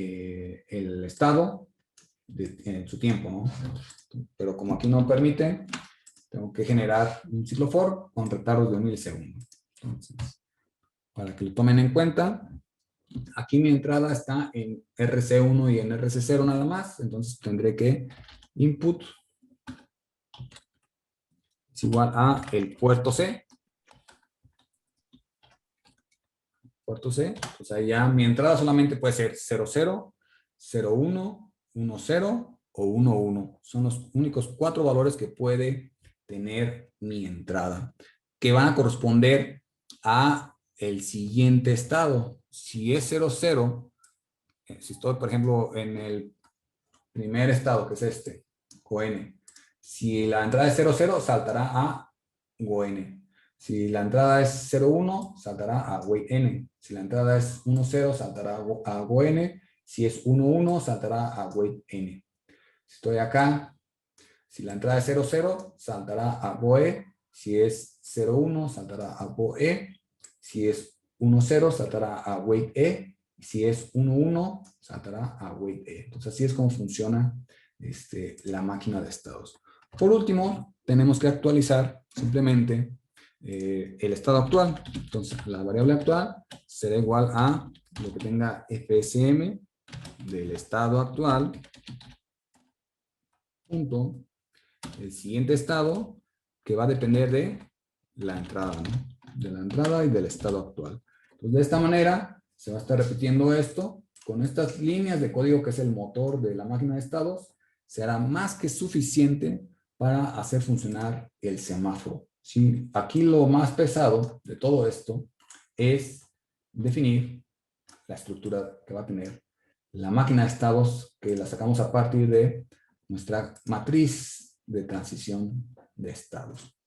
el estado en su tiempo, ¿no? Pero como aquí no permite, tengo que generar un ciclo for con retardos de 1 milisegundo. Entonces, para que lo tomen en cuenta, aquí mi entrada está en RC1 y en RC0 nada más, entonces tendré que input es igual a el puerto C. Puerto C, pues ahí ya mi entrada solamente puede ser 00, 01, 10 o 11. Son los únicos 4 valores que puede tener mi entrada, que van a corresponder a el siguiente estado. Si es 00, si estoy, por ejemplo, en el primer estado, que es este, GON. Si la entrada es 00, saltará a GON. Si la entrada es 01, saltará a WAIT-N. Si la entrada es 10, saltará a GON. Si es 11, saltará a WAIT-N. Si estoy acá, si la entrada es 00, saltará a GOE. Si es 01, saltará a GOE. Si es 10, saltará a WAIT-E. Si es 11, saltará a WAIT-E. Entonces, así es como funciona la máquina de estados. Por último, tenemos que actualizar simplemente el estado actual. Entonces, la variable actual será igual a lo que tenga FSM del estado actual punto el siguiente estado, que va a depender de la entrada, ¿no? De la entrada y del estado actual. Entonces, de esta manera, se va a estar repitiendo esto. Con estas líneas de código, que es el motor de la máquina de estados, será más que suficiente para hacer funcionar el semáforo. ¿Sí? Aquí lo más pesado de todo esto es definir la estructura que va a tener la máquina de estados, que la sacamos a partir de nuestra matriz de transición de estados.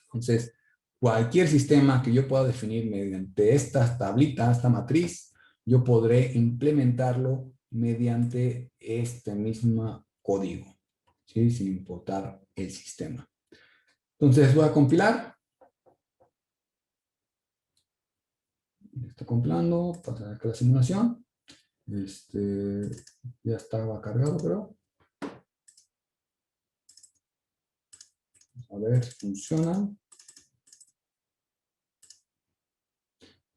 Entonces, cualquier sistema que yo pueda definir mediante esta tablita, esta matriz, yo podré implementarlo mediante este mismo código, ¿sí? Sin importar el sistema. Entonces voy a compilar. Está compilando, pasa acá la simulación. Ya estaba cargado, pero a ver si funciona.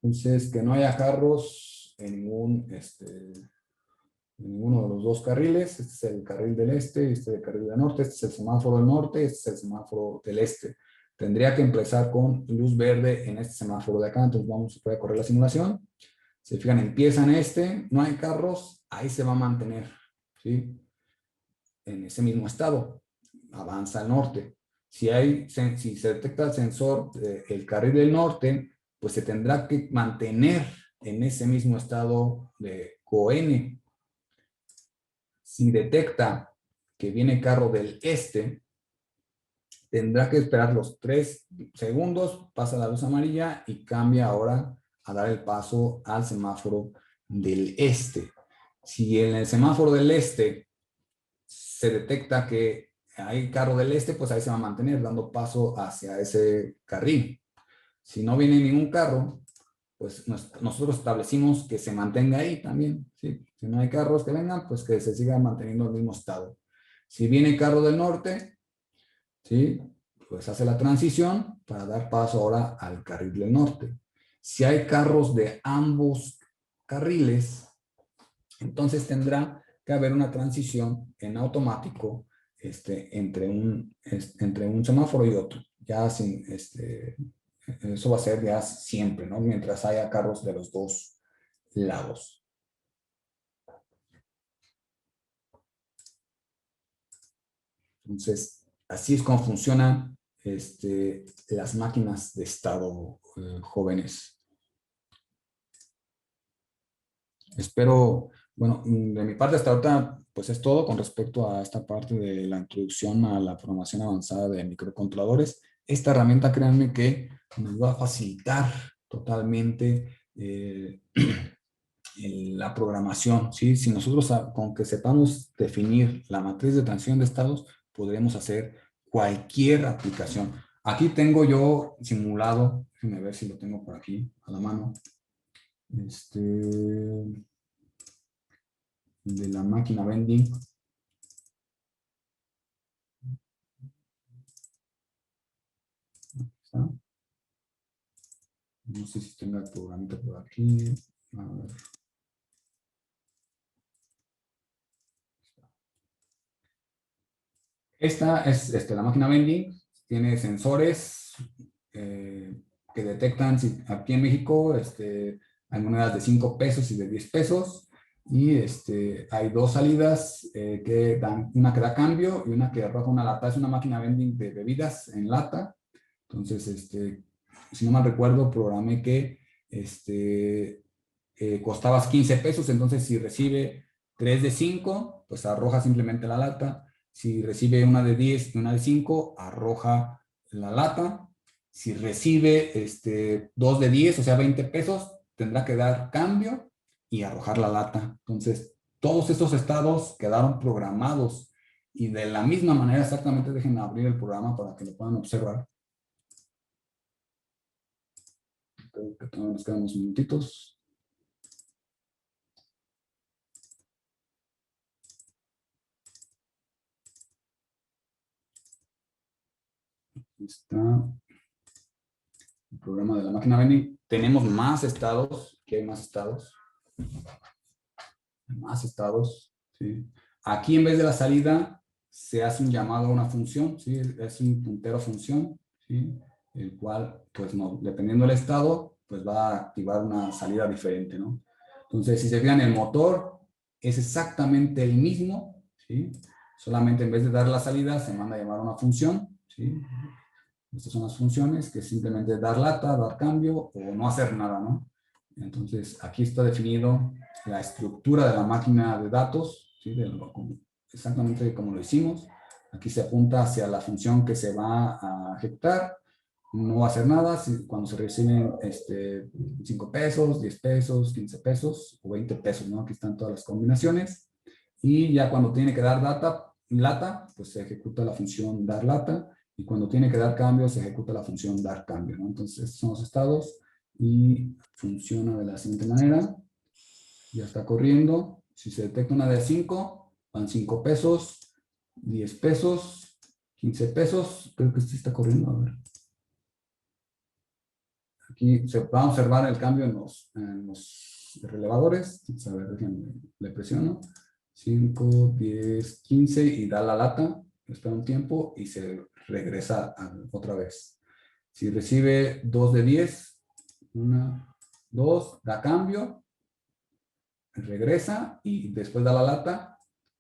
Entonces, que no haya carros en ninguno de los dos carriles. Este es el carril del este, este es el carril del norte, este es el semáforo del norte, este es el semáforo del este. Tendría que empezar con luz verde en este semáforo de acá. Entonces voy a correr la simulación. Se fijan, empieza en este, no hay carros, ahí se va a mantener, ¿sí? En ese mismo estado. Avanza al norte. Si se detecta el sensor del carril del norte, pues se tendrá que mantener en ese mismo estado de GON. Si detecta que viene carro del este, tendrá que esperar los 3 segundos, pasa la luz amarilla y cambia ahora a dar el paso al semáforo del este. Si en el semáforo del este se detecta que hay carro del este, pues ahí se va a mantener dando paso hacia ese carril. Si no viene ningún carro, pues nosotros establecimos que se mantenga ahí también, ¿sí? Si no hay carros que vengan, pues que se siga manteniendo el mismo estado. Si viene carro del norte, ¿sí? Pues hace la transición para dar paso ahora al carril del norte. Si hay carros de ambos carriles, entonces tendrá que haber una transición en automático entre un semáforo y otro. Ya sin, eso va a ser ya siempre, ¿no? Mientras haya carros de los dos lados. Entonces, así es como funcionan las máquinas de estado jóvenes. Espero, bueno, de mi parte hasta ahorita, pues es todo con respecto a esta parte de la introducción a la programación avanzada de microcontroladores. Esta herramienta, créanme que nos va a facilitar totalmente la programación, ¿sí? Si nosotros con que sepamos definir la matriz de transición de estados, podremos hacer cualquier aplicación. Aquí tengo yo simulado, déjenme ver si lo tengo por aquí a la mano, de la máquina vending. ¿Está? No sé si tenga el programita por aquí. A ver. Esta es la máquina vending. Tiene sensores que detectan si aquí en México hay monedas de 5 pesos y de 10 pesos. Y hay dos salidas que dan, una que da cambio y una que arroja una lata. Es una máquina vending de bebidas en lata. Entonces, si no mal recuerdo, programé que costabas 15 pesos. Entonces, si recibe 3 de 5, pues arroja simplemente la lata. Si recibe una de 10 y una de 5, arroja la lata. Si recibe dos de 10, o sea, 20 pesos, tendrá que dar cambio y arrojar la lata. Entonces, todos estos estados quedaron programados y de la misma manera exactamente, dejen abrir el programa para que lo puedan observar. Creo que todavía nos quedan unos minutitos. Aquí está el programa de la máquina vending. Tenemos más estados. Aquí hay más estados. Más estados. ¿Sí? Aquí en vez de la salida se hace un llamado a una función. ¿Sí? Es un puntero función. ¿Sí? El cual, pues no, dependiendo del estado, pues va a activar una salida diferente, ¿no? Entonces, si se fijan, el motor es exactamente el mismo, ¿sí? Solamente en vez de dar la salida, se manda a llamar a una función, ¿sí? Estas son las funciones, que es simplemente dar lata, dar cambio o no hacer nada, ¿no? Entonces, aquí está definido la estructura de la máquina de datos, ¿sí? Exactamente como lo hicimos. Aquí se apunta hacia la función que se va a ejecutar. No va a hacer nada cuando se reciben 5 pesos, 10 pesos, 15 pesos o 20 pesos, ¿no? Aquí están todas las combinaciones. Y ya cuando tiene que dar lata, pues se ejecuta la función dar lata. Y cuando tiene que dar cambio, se ejecuta la función dar cambio, ¿no? Entonces, estos son los estados y funciona de la siguiente manera. Ya está corriendo. Si se detecta una de 5, van 5 pesos, 10 pesos, 15 pesos. Creo que este está corriendo, a ver. Aquí se va a observar el cambio en los relevadores. Entonces, a ver, déjenme, le presiono. 5, 10, 15 y da la lata. Espera un tiempo y se regresa otra vez. Si recibe 2 de 10, 1, 2, da cambio, regresa y después da la lata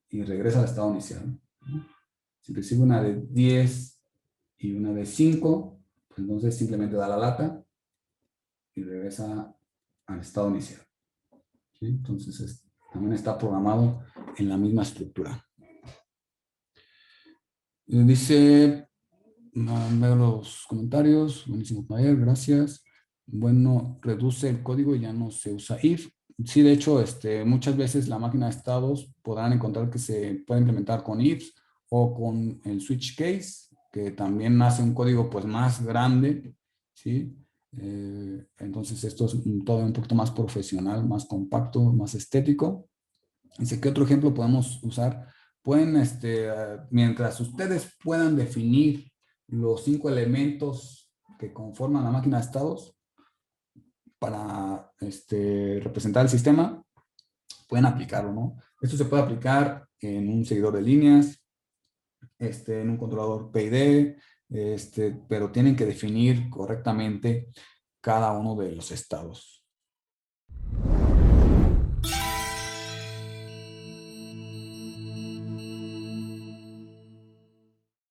y regresa al estado inicial. Si recibe una de 10 y una de 5, pues entonces simplemente da la lata y regresa al estado inicial. ¿Sí? Entonces también está programado en la misma estructura. Dice, veo los comentarios, buenísimo Javier, gracias. Bueno, reduce el código y ya no se usa if. Sí, de hecho, muchas veces la máquina de estados podrán encontrar que se puede implementar con ifs o con el switch case, que también hace un código pues más grande, ¿sí? Entonces esto es todo un poquito más profesional, más compacto, más estético. Dice, ¿qué otro ejemplo podemos usar? Pueden, mientras ustedes puedan definir los 5 elementos que conforman la máquina de estados para representar el sistema, pueden aplicarlo, ¿no? Esto se puede aplicar en un seguidor de líneas, en un controlador PID, pero tienen que definir correctamente cada uno de los estados.